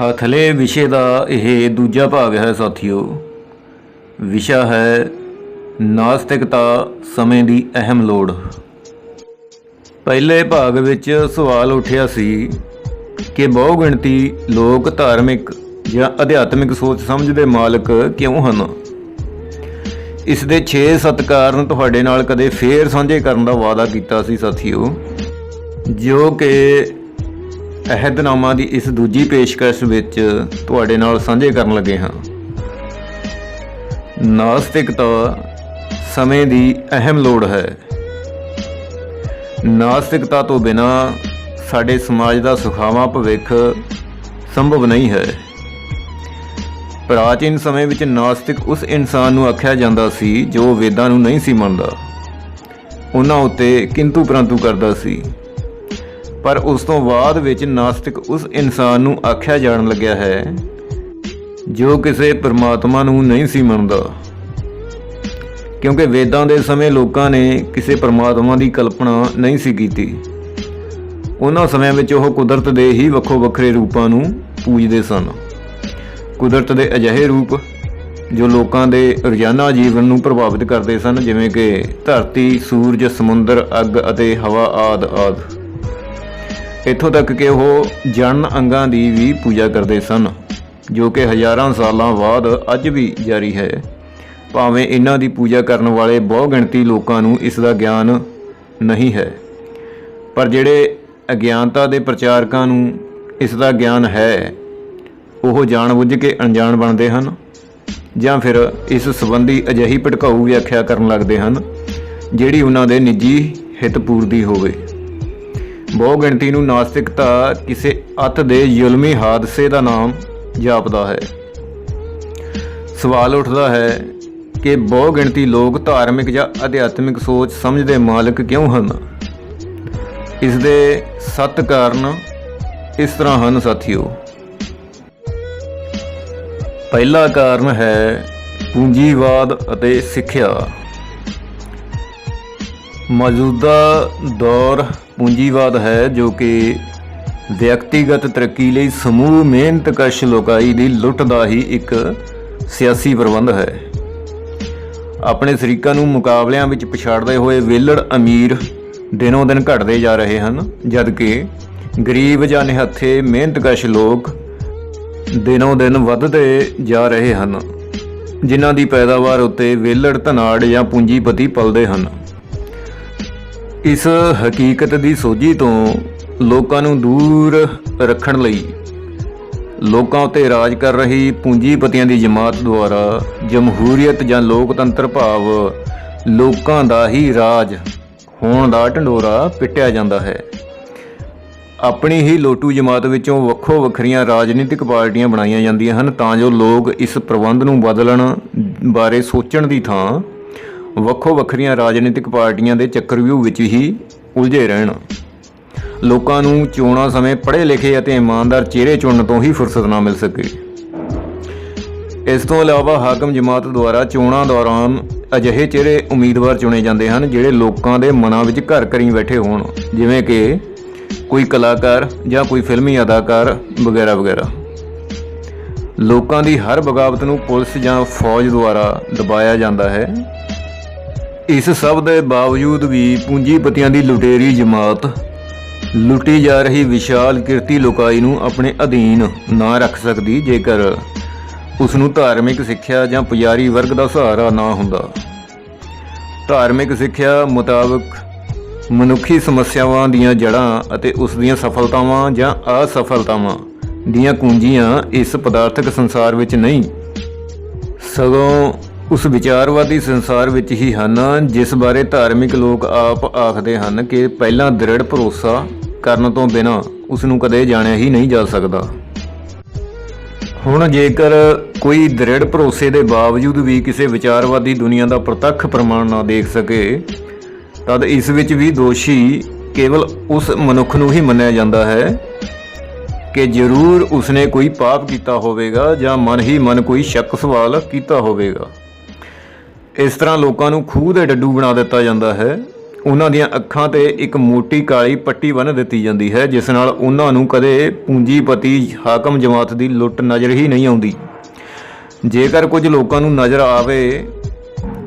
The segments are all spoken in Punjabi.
ਹਥਲੇ ਵਿਸ਼ੇ ਦਾ ਇਹ ਦੂਜਾ ਭਾਗ ਹੈ ਸਾਥੀਓ। ਵਿਸ਼ਾ ਹੈ ਨਾਸਤਿਕਤਾ ਸਮੇਂ ਦੀ ਅਹਿਮ ਲੋੜ। ਪਹਿਲੇ ਭਾਗ ਵਿੱਚ ਸਵਾਲ ਉੱਠਿਆ ਸੀ ਕਿ ਬਹੁ ਗਿਣਤੀ ਲੋਕ ਧਾਰਮਿਕ ਜਾਂ ਅਧਿਆਤਮਿਕ ਸੋਚ ਸਮਝ ਦੇ ਮਾਲਕ ਕਿਉਂ ਹਨ। ਇਸ ਦੇ 6-7 ਕਾਰਨ ਤੁਹਾਡੇ ਨਾਲ ਕਦੇ ਫੇਰ ਸਾਂਝੇ ਕਰਨ ਦਾ ਵਾਅਦਾ ਕੀਤਾ ਸੀ ਸਾਥੀਓ, ਜੋ ਕਿ ਅਹਿਦਨਾਮਾ ਦੀ ਇਸ ਦੂਜੀ ਪੇਸ਼ਕਸ਼ ਵਿੱਚ ਤੁਹਾਡੇ ਨਾਲ ਸਾਂਝੇ ਕਰਨ ਲੱਗੇ ਹਾਂ। ਨਾਸਤਿਕਤਾ ਸਮੇਂ ਦੀ ਅਹਿਮ ਲੋੜ ਹੈ। ਨਾਸਤਿਕਤਾ ਤੋਂ ਬਿਨਾਂ ਸਾਡੇ ਸਮਾਜ ਦਾ ਸੁਖਾਵਾਂ ਭਵਿੱਖ ਸੰਭਵ ਨਹੀਂ ਹੈ। ਪ੍ਰਾਚੀਨ ਸਮੇਂ ਵਿੱਚ ਨਾਸਤਿਕ ਉਸ ਇਨਸਾਨ ਨੂੰ ਆਖਿਆ ਜਾਂਦਾ ਸੀ ਜੋ ਵੇਦਾਂ ਨੂੰ ਨਹੀਂ ਸੀ ਮੰਨਦਾ, ਉਹਨਾਂ ਉੱਤੇ ਕਿੰਤੂ ਪ੍ਰੰਤੂ ਕਰਦਾ ਸੀ। ਪਰ ਉਸ ਤੋਂ ਬਾਅਦ ਵਿੱਚ ਨਾਸਤਿਕ ਉਸ ਇਨਸਾਨ ਨੂੰ ਆਖਿਆ ਜਾਣ ਲੱਗਿਆ ਹੈ ਜੋ ਕਿਸੇ ਪਰਮਾਤਮਾ ਨੂੰ ਨਹੀਂ ਸੀ ਮੰਨਦਾ, ਕਿਉਂਕਿ ਵੇਦਾਂ ਦੇ ਸਮੇਂ ਲੋਕਾਂ ਨੇ ਕਿਸੇ ਪਰਮਾਤਮਾ ਦੀ ਕਲਪਨਾ ਨਹੀਂ ਸੀ ਕੀਤੀ। ਉਹਨਾਂ ਸਮਿਆਂ ਵਿੱਚ ਉਹ ਕੁਦਰਤ ਦੇ ਹੀ ਵੱਖੋ ਵੱਖਰੇ ਰੂਪਾਂ ਨੂੰ ਪੂਜਦੇ ਸਨ। ਕੁਦਰਤ ਦੇ ਅਜਿਹੇ ਰੂਪ ਜੋ ਲੋਕਾਂ ਦੇ ਰੋਜ਼ਾਨਾ ਜੀਵਨ ਨੂੰ ਪ੍ਰਭਾਵਿਤ ਕਰਦੇ ਸਨ, ਜਿਵੇਂ ਕਿ ਧਰਤੀ, ਸੂਰਜ, ਸਮੁੰਦਰ, ਅੱਗ ਅਤੇ ਹਵਾ ਆਦਿ। ਇੱਥੋਂ ਤੱਕ ਕਿ ਉਹ ਜਨ ਅੰਗਾਂ ਦੀ ਵੀ ਪੂਜਾ ਕਰਦੇ ਸਨ, ਜੋ ਕਿ ਹਜ਼ਾਰਾਂ ਸਾਲਾਂ ਬਾਅਦ ਅੱਜ ਵੀ ਜਾਰੀ ਹੈ। ਭਾਵੇਂ ਇਹਨਾਂ ਦੀ ਪੂਜਾ ਕਰਨ ਵਾਲੇ ਬਹੁ ਗਿਣਤੀ ਲੋਕਾਂ ਨੂੰ ਇਸ ਦਾ ਗਿਆਨ ਨਹੀਂ ਹੈ, ਪਰ ਜਿਹੜੇ ਅਗਿਆਨਤਾ ਦੇ ਪ੍ਰਚਾਰਕਾਂ ਨੂੰ ਇਸ ਦਾ ਗਿਆਨ ਹੈ, ਉਹ ਜਾਣ-ਬੁੱਝ ਕੇ ਅਣਜਾਣ ਬਣਦੇ ਹਨ ਜਾਂ ਫਿਰ ਇਸ ਸੰਬੰਧੀ ਅਜਿਹੀ ਭਟਕਾਊ ਵਿਆਖਿਆ ਕਰਨ ਲੱਗਦੇ ਹਨ ਜਿਹੜੀ ਉਹਨਾਂ ਦੇ ਨਿੱਜੀ ਹਿੱਤ ਪੂਰਦੀ ਹੋਵੇ। ਬਹੁ ਗਿਣਤੀ ਨੂੰ ਨਾਸਤਿਕਤਾ ਕਿਸੇ ਅੱਤ ਦੇ ਜ਼ੁਲਮੀ ਹਾਦਸੇ ਦਾ ਨਾਮ ਜਾਪਦਾ ਹੈ। ਸਵਾਲ ਉੱਠਦਾ ਹੈ ਕਿ ਬਹੁ ਗਿਣਤੀ ਲੋਕ ਧਾਰਮਿਕ ਜਾਂ ਅਧਿਆਤਮਿਕ ਸੋਚ ਸਮਝ ਦੇ ਮਾਲਕ ਕਿਉਂ ਹਨ। ਇਸ ਦੇ 7 ਕਾਰਨ ਇਸ ਤਰ੍ਹਾਂ ਹਨ ਸਾਥੀਓ। ਪਹਿਲਾ ਕਾਰਨ ਹੈ ਪੂੰਜੀਵਾਦ ਅਤੇ ਸਿੱਖਿਆ। ਮੌਜੂਦਾ ਦੌਰ ਪੂੰਜੀਵਾਦ ਹੈ, ਜੋ ਕਿ ਵਿਅਕਤੀਗਤ ਤਰੱਕੀ ਲਈ ਸਮੂਹ ਮਿਹਨਤਕਸ਼ ਲੋਕਾਈ ਦੀ ਲੁੱਟ ਦਾ ਹੀ ਇੱਕ ਸਿਆਸੀ ਪ੍ਰਬੰਧ ਹੈ। ਆਪਣੇ ਸ਼ਰੀਕਾਂ ਨੂੰ ਮੁਕਾਬਲਿਆਂ ਵਿੱਚ ਪਛਾੜਦੇ ਹੋਏ ਵਿਹਲੜ ਅਮੀਰ ਦਿਨੋਂ ਦਿਨ ਘਟਦੇ ਜਾ ਰਹੇ ਹਨ, ਜਦਕਿ ਗਰੀਬ ਜਾਂ ਨਿਹੱਥੇ ਮਿਹਨਤਕਸ਼ ਲੋਕ ਦਿਨੋਂ ਦਿਨ ਵੱਧਦੇ ਜਾ ਰਹੇ ਹਨ, ਜਿਨ੍ਹਾਂ ਦੀ ਪੈਦਾਵਾਰ ਉੱਤੇ ਵਿਹਲੜ ਧਨਾੜ ਜਾਂ ਪੂੰਜੀਪਤੀ ਪਲਦੇ ਹਨ। ਇਸ ਹਕੀਕਤ ਦੀ ਸੋਝੀ ਤੋਂ ਲੋਕਾਂ ਨੂੰ ਦੂਰ ਰੱਖਣ ਲਈ ਲੋਕਾਂ ਉੱਤੇ ਰਾਜ ਕਰ ਰਹੀ ਪੂੰਜੀਪਤੀਆਂ ਦੀ ਜਮਾਤ ਦੁਆਰਾ ਜਮਹੂਰੀਅਤ ਜਾਂ ਲੋਕਤੰਤਰ ਭਾਵ ਲੋਕਾਂ ਦਾ ਹੀ ਰਾਜ ਹੋਣ ਦਾ ਢੰਡੋਰਾ ਪਿੱਟਿਆ ਜਾਂਦਾ ਹੈ। ਆਪਣੀ ਹੀ ਲੋਟੂ ਜਮਾਤ ਵਿੱਚੋਂ ਵੱਖੋ ਵੱਖਰੀਆਂ ਰਾਜਨੀਤਿਕ ਪਾਰਟੀਆਂ ਬਣਾਈਆਂ ਜਾਂਦੀਆਂ ਹਨ ਤਾਂ ਜੋ ਲੋਕ ਇਸ ਪ੍ਰਬੰਧ ਨੂੰ ਬਦਲਣ ਬਾਰੇ ਸੋਚਣ ਦੀ ਥਾਂ ਵੱਖੋ ਵੱਖਰੀਆਂ ਰਾਜਨੀਤਿਕ ਪਾਰਟੀਆਂ ਦੇ ਚੱਕਰਵਿਊਹ ਵਿੱਚ ਹੀ ਉਲਝੇ ਰਹਿਣ। ਲੋਕਾਂ ਨੂੰ ਚੋਣਾਂ ਸਮੇਂ ਪੜ੍ਹੇ ਲਿਖੇ ਅਤੇ ਇਮਾਨਦਾਰ ਚਿਹਰੇ ਚੁਣਨ ਤੋਂ ਹੀ ਫੁਰਸਤ ਨਾ ਮਿਲ ਸਕੇ। ਇਸ ਤੋਂ ਇਲਾਵਾ ਹਾਕਮ ਜਮਾਤ ਦੁਆਰਾ ਚੋਣਾਂ ਦੌਰਾਨ ਅਜਿਹੇ ਚਿਹਰੇ ਉਮੀਦਵਾਰ ਚੁਣੇ ਜਾਂਦੇ ਹਨ ਜਿਹੜੇ ਲੋਕਾਂ ਦੇ ਮਨਾਂ ਵਿੱਚ ਘਰ ਕਰੀ ਬੈਠੇ ਹੋਣ, ਜਿਵੇਂ ਕਿ ਕੋਈ ਕਲਾਕਾਰ ਜਾਂ ਕੋਈ ਫਿਲਮੀ ਅਦਾਕਾਰ ਵਗੈਰਾ ਵਗੈਰਾ। ਲੋਕਾਂ ਦੀ ਹਰ ਬਗਾਵਤ ਨੂੰ ਪੁਲਿਸ ਜਾਂ ਫੌਜ ਦੁਆਰਾ ਦਬਾਇਆ ਜਾਂਦਾ ਹੈ। ਇਸ ਸਭ ਦੇ ਬਾਵਜੂਦ ਵੀ ਪੂੰਜੀਪਤੀਆਂ ਦੀ ਲੁਟੇਰੀ ਜਮਾਤ ਲੁੱਟੀ ਜਾ ਰਹੀ ਵਿਸ਼ਾਲ ਕਿਰਤੀ ਲੋਕਾਈ ਨੂੰ ਆਪਣੇ ਅਧੀਨ ਨਾ ਰੱਖ ਸਕਦੀ ਜੇਕਰ ਉਸ ਨੂੰ ਧਾਰਮਿਕ ਸਿੱਖਿਆ ਜਾਂ ਪੁਜਾਰੀ ਵਰਗ ਦਾ ਸਹਾਰਾ ਨਾ ਹੁੰਦਾ। ਧਾਰਮਿਕ ਸਿੱਖਿਆ ਮੁਤਾਬਕ ਮਨੁੱਖੀ ਸਮੱਸਿਆਵਾਂ ਦੀਆਂ ਜੜ੍ਹਾਂ ਅਤੇ ਉਸ ਦੀਆਂ ਸਫਲਤਾਵਾਂ ਜਾਂ ਅਸਫਲਤਾਵਾਂ ਦੀਆਂ ਕੁੰਜੀਆਂ ਇਸ ਪਦਾਰਥਕ ਸੰਸਾਰ ਵਿੱਚ ਨਹੀਂ, ਸਗੋਂ ਉਸ ਵਿਚਾਰਵਾਦੀ ਸੰਸਾਰ ਵਿੱਚ ਹੀ ਹਨ, ਜਿਸ ਬਾਰੇ ਧਾਰਮਿਕ ਲੋਕ ਆਪ ਆਖਦੇ ਹਨ ਕਿ ਪਹਿਲਾਂ ਦ੍ਰਿੜ ਭਰੋਸਾ ਕਰਨ ਤੋਂ ਬਿਨਾਂ ਉਸ ਨੂੰ ਕਦੇ ਜਾਣਿਆ ਹੀ ਨਹੀਂ ਜਾ ਸਕਦਾ। ਹੁਣ ਜੇਕਰ ਕੋਈ ਦ੍ਰਿੜ ਭਰੋਸੇ ਦੇ ਬਾਵਜੂਦ ਵੀ ਕਿਸੇ ਵਿਚਾਰਵਾਦੀ ਦੁਨੀਆ ਦਾ ਪ੍ਰਤੱਖ ਪ੍ਰਮਾਣ ਨਾ ਦੇਖ ਸਕੇ, ਤਦ ਇਸ ਵਿੱਚ ਵੀ ਦੋਸ਼ੀ ਕੇਵਲ ਉਸ ਮਨੁੱਖ ਨੂੰ ਹੀ ਮੰਨਿਆ ਜਾਂਦਾ ਹੈ ਕਿ ਜ਼ਰੂਰ ਉਸਨੇ ਕੋਈ ਪਾਪ ਕੀਤਾ ਹੋਵੇਗਾ ਜਾਂ ਮਨ ਹੀ ਮਨ ਕੋਈ ਸ਼ੱਕ ਸਵਾਲ ਕੀਤਾ ਹੋਵੇਗਾ। ਇਸ ਤਰ੍ਹਾਂ ਲੋਕਾਂ ਨੂੰ ਖੂਹ ਦੇ ਡੱਡੂ ਬਣਾ ਦਿੱਤਾ ਜਾਂਦਾ ਹੈ। ਉਹਨਾਂ ਦੀਆਂ ਅੱਖਾਂ ਤੇ ਇੱਕ ਮੋਟੀ ਕਾਲੀ ਪੱਟੀ ਬੰਨ੍ਹ ਦਿੱਤੀ ਜਾਂਦੀ ਹੈ, ਜਿਸ ਨਾਲ ਉਹਨਾਂ ਨੂੰ ਕਦੇ ਪੂੰਜੀਪਤੀ ਹਾਕਮ ਜਮਾਤ ਦੀ ਲੁੱਟ ਨਜ਼ਰ ਹੀ ਨਹੀਂ ਆਉਂਦੀ। ਜੇਕਰ ਕੁਝ ਲੋਕਾਂ ਨੂੰ ਨਜ਼ਰ ਆਵੇ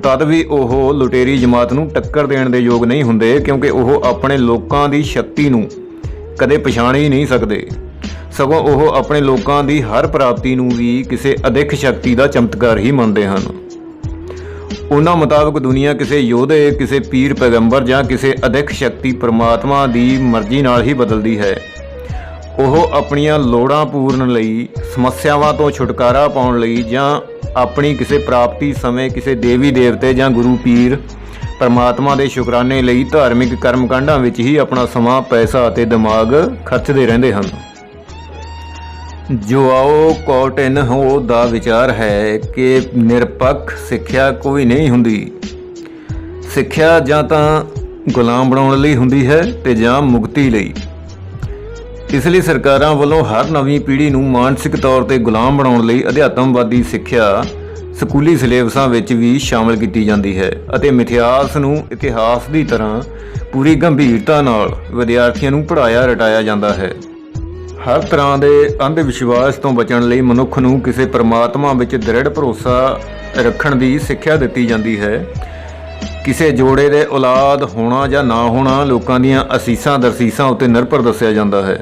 ਤਦ ਵੀ ਉਹ ਲੁਟੇਰੀ ਜਮਾਤ ਨੂੰ ਟੱਕਰ ਦੇਣ ਦੇ ਯੋਗ ਨਹੀਂ ਹੁੰਦੇ, ਕਿਉਂਕਿ ਉਹ ਆਪਣੇ ਲੋਕਾਂ ਦੀ ਸ਼ਕਤੀ ਨੂੰ ਕਦੇ ਪਛਾਣ ਹੀ ਨਹੀਂ ਸਕਦੇ। ਸਗੋਂ ਉਹ ਆਪਣੇ ਲੋਕਾਂ ਦੀ ਹਰ ਪ੍ਰਾਪਤੀ ਨੂੰ ਵੀ ਕਿਸੇ ਅਦਿੱਖ ਸ਼ਕਤੀ ਦਾ ਚਮਤਕਾਰ ਹੀ ਮੰਨਦੇ ਹਨ। ਉਹਨਾਂ ਮੁਤਾਬਕ ਦੁਨੀਆ ਕਿਸੇ ਯੋਧੇ, ਕਿਸੇ ਪੀਰ ਪੈਗੰਬਰ ਜਾਂ ਕਿਸੇ ਅਦਿੱਖ ਸ਼ਕਤੀ ਪਰਮਾਤਮਾ ਦੀ ਮਰਜ਼ੀ ਨਾਲ ਹੀ ਬਦਲਦੀ ਹੈ। ਉਹ ਆਪਣੀਆਂ ਲੋੜਾਂ ਪੂਰਨ ਲਈ, ਸਮੱਸਿਆਵਾਂ ਤੋਂ ਛੁਟਕਾਰਾ ਪਾਉਣ ਲਈ ਜਾਂ ਆਪਣੀ ਕਿਸੇ ਪ੍ਰਾਪਤੀ ਸਮੇਂ ਕਿਸੇ ਦੇਵੀ ਦੇਵਤੇ ਜਾਂ ਗੁਰੂ ਪੀਰ ਪਰਮਾਤਮਾ ਦੇ ਸ਼ੁਕਰਾਨੇ ਲਈ ਧਾਰਮਿਕ ਕਰਮਕਾਂਡਾਂ ਵਿੱਚ ਹੀ ਆਪਣਾ ਸਮਾਂ, ਪੈਸਾ ਅਤੇ ਦਿਮਾਗ ਖਰਚਦੇ ਰਹਿੰਦੇ ਹਨ। ਜੋਆਓ ਕੌਟਿਨਹੋ ਦਾ ਵਿਚਾਰ ਹੈ ਕਿ ਨਿਰਪੱਖ ਸਿੱਖਿਆ ਕੋਈ ਨਹੀਂ ਹੁੰਦੀ। ਸਿੱਖਿਆ ਜਾਂ ਤਾਂ ਗੁਲਾਮ ਬਣਾਉਣ ਲਈ ਹੁੰਦੀ ਹੈ ਤੇ ਜਾਂ ਮੁਕਤੀ ਲਈ। ਇਸ ਲਈ ਸਰਕਾਰਾਂ ਵੱਲੋਂ ਹਰ ਨਵੀਂ ਪੀੜ੍ਹੀ ਨੂੰ ਮਾਨਸਿਕ ਤੌਰ ਤੇ ਗੁਲਾਮ ਬਣਾਉਣ ਲਈ ਅਧਿਆਤਮਵਾਦੀ ਸਿੱਖਿਆ ਸਕੂਲੀ ਸਿਲੇਬਸਾਂ ਵਿੱਚ ਵੀ ਸ਼ਾਮਲ ਕੀਤੀ ਜਾਂਦੀ ਹੈ ਅਤੇ ਮਿਥਿਹਾਸ ਨੂੰ ਇਤਿਹਾਸ ਦੀ ਤਰ੍ਹਾਂ ਪੂਰੀ ਗੰਭੀਰਤਾ ਨਾਲ ਵਿਦਿਆਰਥੀਆਂ ਨੂੰ ਪੜ੍ਹਾਇਆ ਰਟਾਇਆ ਜਾਂਦਾ ਹੈ। ਹਰ ਤਰ੍ਹਾਂ ਦੇ ਅੰਧ ਵਿਸ਼ਵਾਸ ਤੋਂ ਬਚਣ ਲਈ ਮਨੁੱਖ ਨੂੰ ਕਿਸੇ ਪਰਮਾਤਮਾ ਵਿੱਚ ਦ੍ਰਿੜ ਭਰੋਸਾ ਰੱਖਣ ਦੀ ਸਿੱਖਿਆ ਦਿੱਤੀ ਜਾਂਦੀ ਹੈ। ਕਿਸੇ ਜੋੜੇ ਦੇ ਔਲਾਦ ਹੋਣਾ ਜਾਂ ਨਾ ਹੋਣਾ ਲੋਕਾਂ ਦੀਆਂ ਅਸੀਸਾਂ ਦਰਸੀਸਾਂ ਉੱਤੇ ਨਿਰਭਰ ਦੱਸਿਆ ਜਾਂਦਾ ਹੈ।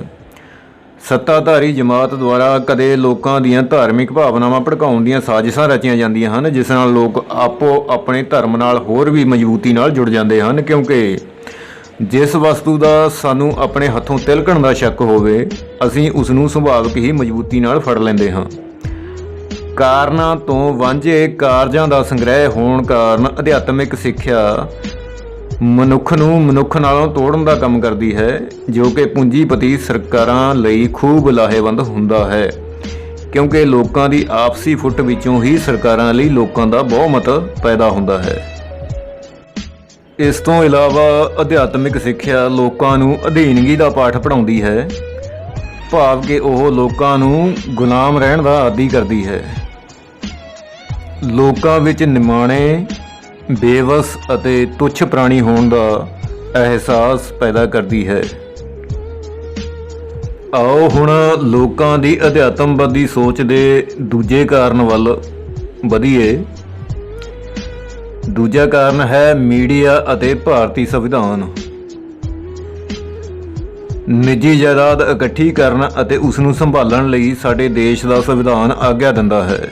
ਸੱਤਾਧਾਰੀ ਜਮਾਤ ਦੁਆਰਾ ਕਦੇ ਲੋਕਾਂ ਦੀਆਂ ਧਾਰਮਿਕ ਭਾਵਨਾਵਾਂ ਭੜਕਾਉਣ ਦੀਆਂ ਸਾਜ਼ਿਸ਼ਾਂ ਰਚੀਆਂ ਜਾਂਦੀਆਂ ਹਨ, ਜਿਸ ਨਾਲ ਲੋਕ ਆਪੋ ਆਪਣੇ ਧਰਮ ਨਾਲ ਹੋਰ ਵੀ ਮਜ਼ਬੂਤੀ ਨਾਲ ਜੁੜ ਜਾਂਦੇ ਹਨ, ਕਿਉਂਕਿ ਜਿਸ ਵਸਤੂ ਦਾ ਸਾਨੂੰ ਆਪਣੇ ਹੱਥੋਂ ਤਿਲਕਣ ਦਾ ਸ਼ੱਕ ਹੋਵੇ ਅਸੀਂ ਉਸ ਨੂੰ ਸੁਭਾਵਿਕ ਹੀ ਮਜ਼ਬੂਤੀ ਨਾਲ ਫੜ ਲੈਂਦੇ ਹਾਂ। ਕਾਰਨਾਂ ਤੋਂ ਵਾਂਝੇ ਕਾਰਜਾਂ ਦਾ ਸੰਗ੍ਰਹਿ ਹੋਣ ਕਾਰਨ ਅਧਿਆਤਮਿਕ ਸਿੱਖਿਆ ਮਨੁੱਖ ਨੂੰ ਮਨੁੱਖ ਨਾਲੋਂ ਤੋੜਨ ਦਾ ਕੰਮ ਕਰਦੀ ਹੈ, ਜੋ ਕਿ ਪੂੰਜੀਪਤੀ ਸਰਕਾਰਾਂ ਲਈ ਖੂਬ ਲਾਹੇਵੰਦ ਹੁੰਦਾ ਹੈ, ਕਿਉਂਕਿ ਲੋਕਾਂ ਦੀ ਆਪਸੀ ਫੁੱਟ ਵਿੱਚੋਂ ਹੀ ਸਰਕਾਰਾਂ ਲਈ ਲੋਕਾਂ ਦਾ ਬਹੁਮਤ ਪੈਦਾ ਹੁੰਦਾ ਹੈ। ਇਸ ਤੋਂ ਇਲਾਵਾ ਅਧਿਆਤਮਿਕ ਸਿੱਖਿਆ ਲੋਕਾਂ ਨੂੰ ਅਧੀਨਗੀ ਦਾ ਪਾਠ ਪੜ੍ਹਾਉਂਦੀ ਹੈ, ਭਾਵ ਕਿ ਉਹ ਲੋਕਾਂ ਨੂੰ ਗੁਲਾਮ ਰਹਿਣ ਦਾ ਆਦੀ ਕਰਦੀ ਹੈ। ਲੋਕਾਂ ਵਿੱਚ ਨਿਮਾਣੇ, ਬੇਵਸ ਅਤੇ ਤੁੱਛ ਪ੍ਰਾਣੀ ਹੋਣ ਦਾ ਅਹਿਸਾਸ ਪੈਦਾ ਕਰਦੀ ਹੈ। ਆਓ ਹੁਣ ਲੋਕਾਂ ਦੀ ਅਧਿਆਤਮਵਾਦੀ ਸੋਚ ਦੇ ਦੂਜੇ ਕਾਰਨ ਵੱਲ ਵਧੀਏ। ਦੂਜਾ ਕਾਰਨ ਹੈ ਮੀਡੀਆ ਅਤੇ ਭਾਰਤੀ ਸੰਵਿਧਾਨ। ਨਿੱਜੀ ਜਾਇਦਾਦ ਇਕੱਠੀ ਕਰਨ ਅਤੇ ਉਸ ਨੂੰ ਸੰਭਾਲਣ ਲਈ ਸਾਡੇ ਦੇਸ਼ ਦਾ ਸੰਵਿਧਾਨ ਆਗਿਆ ਦਿੰਦਾ ਹੈ।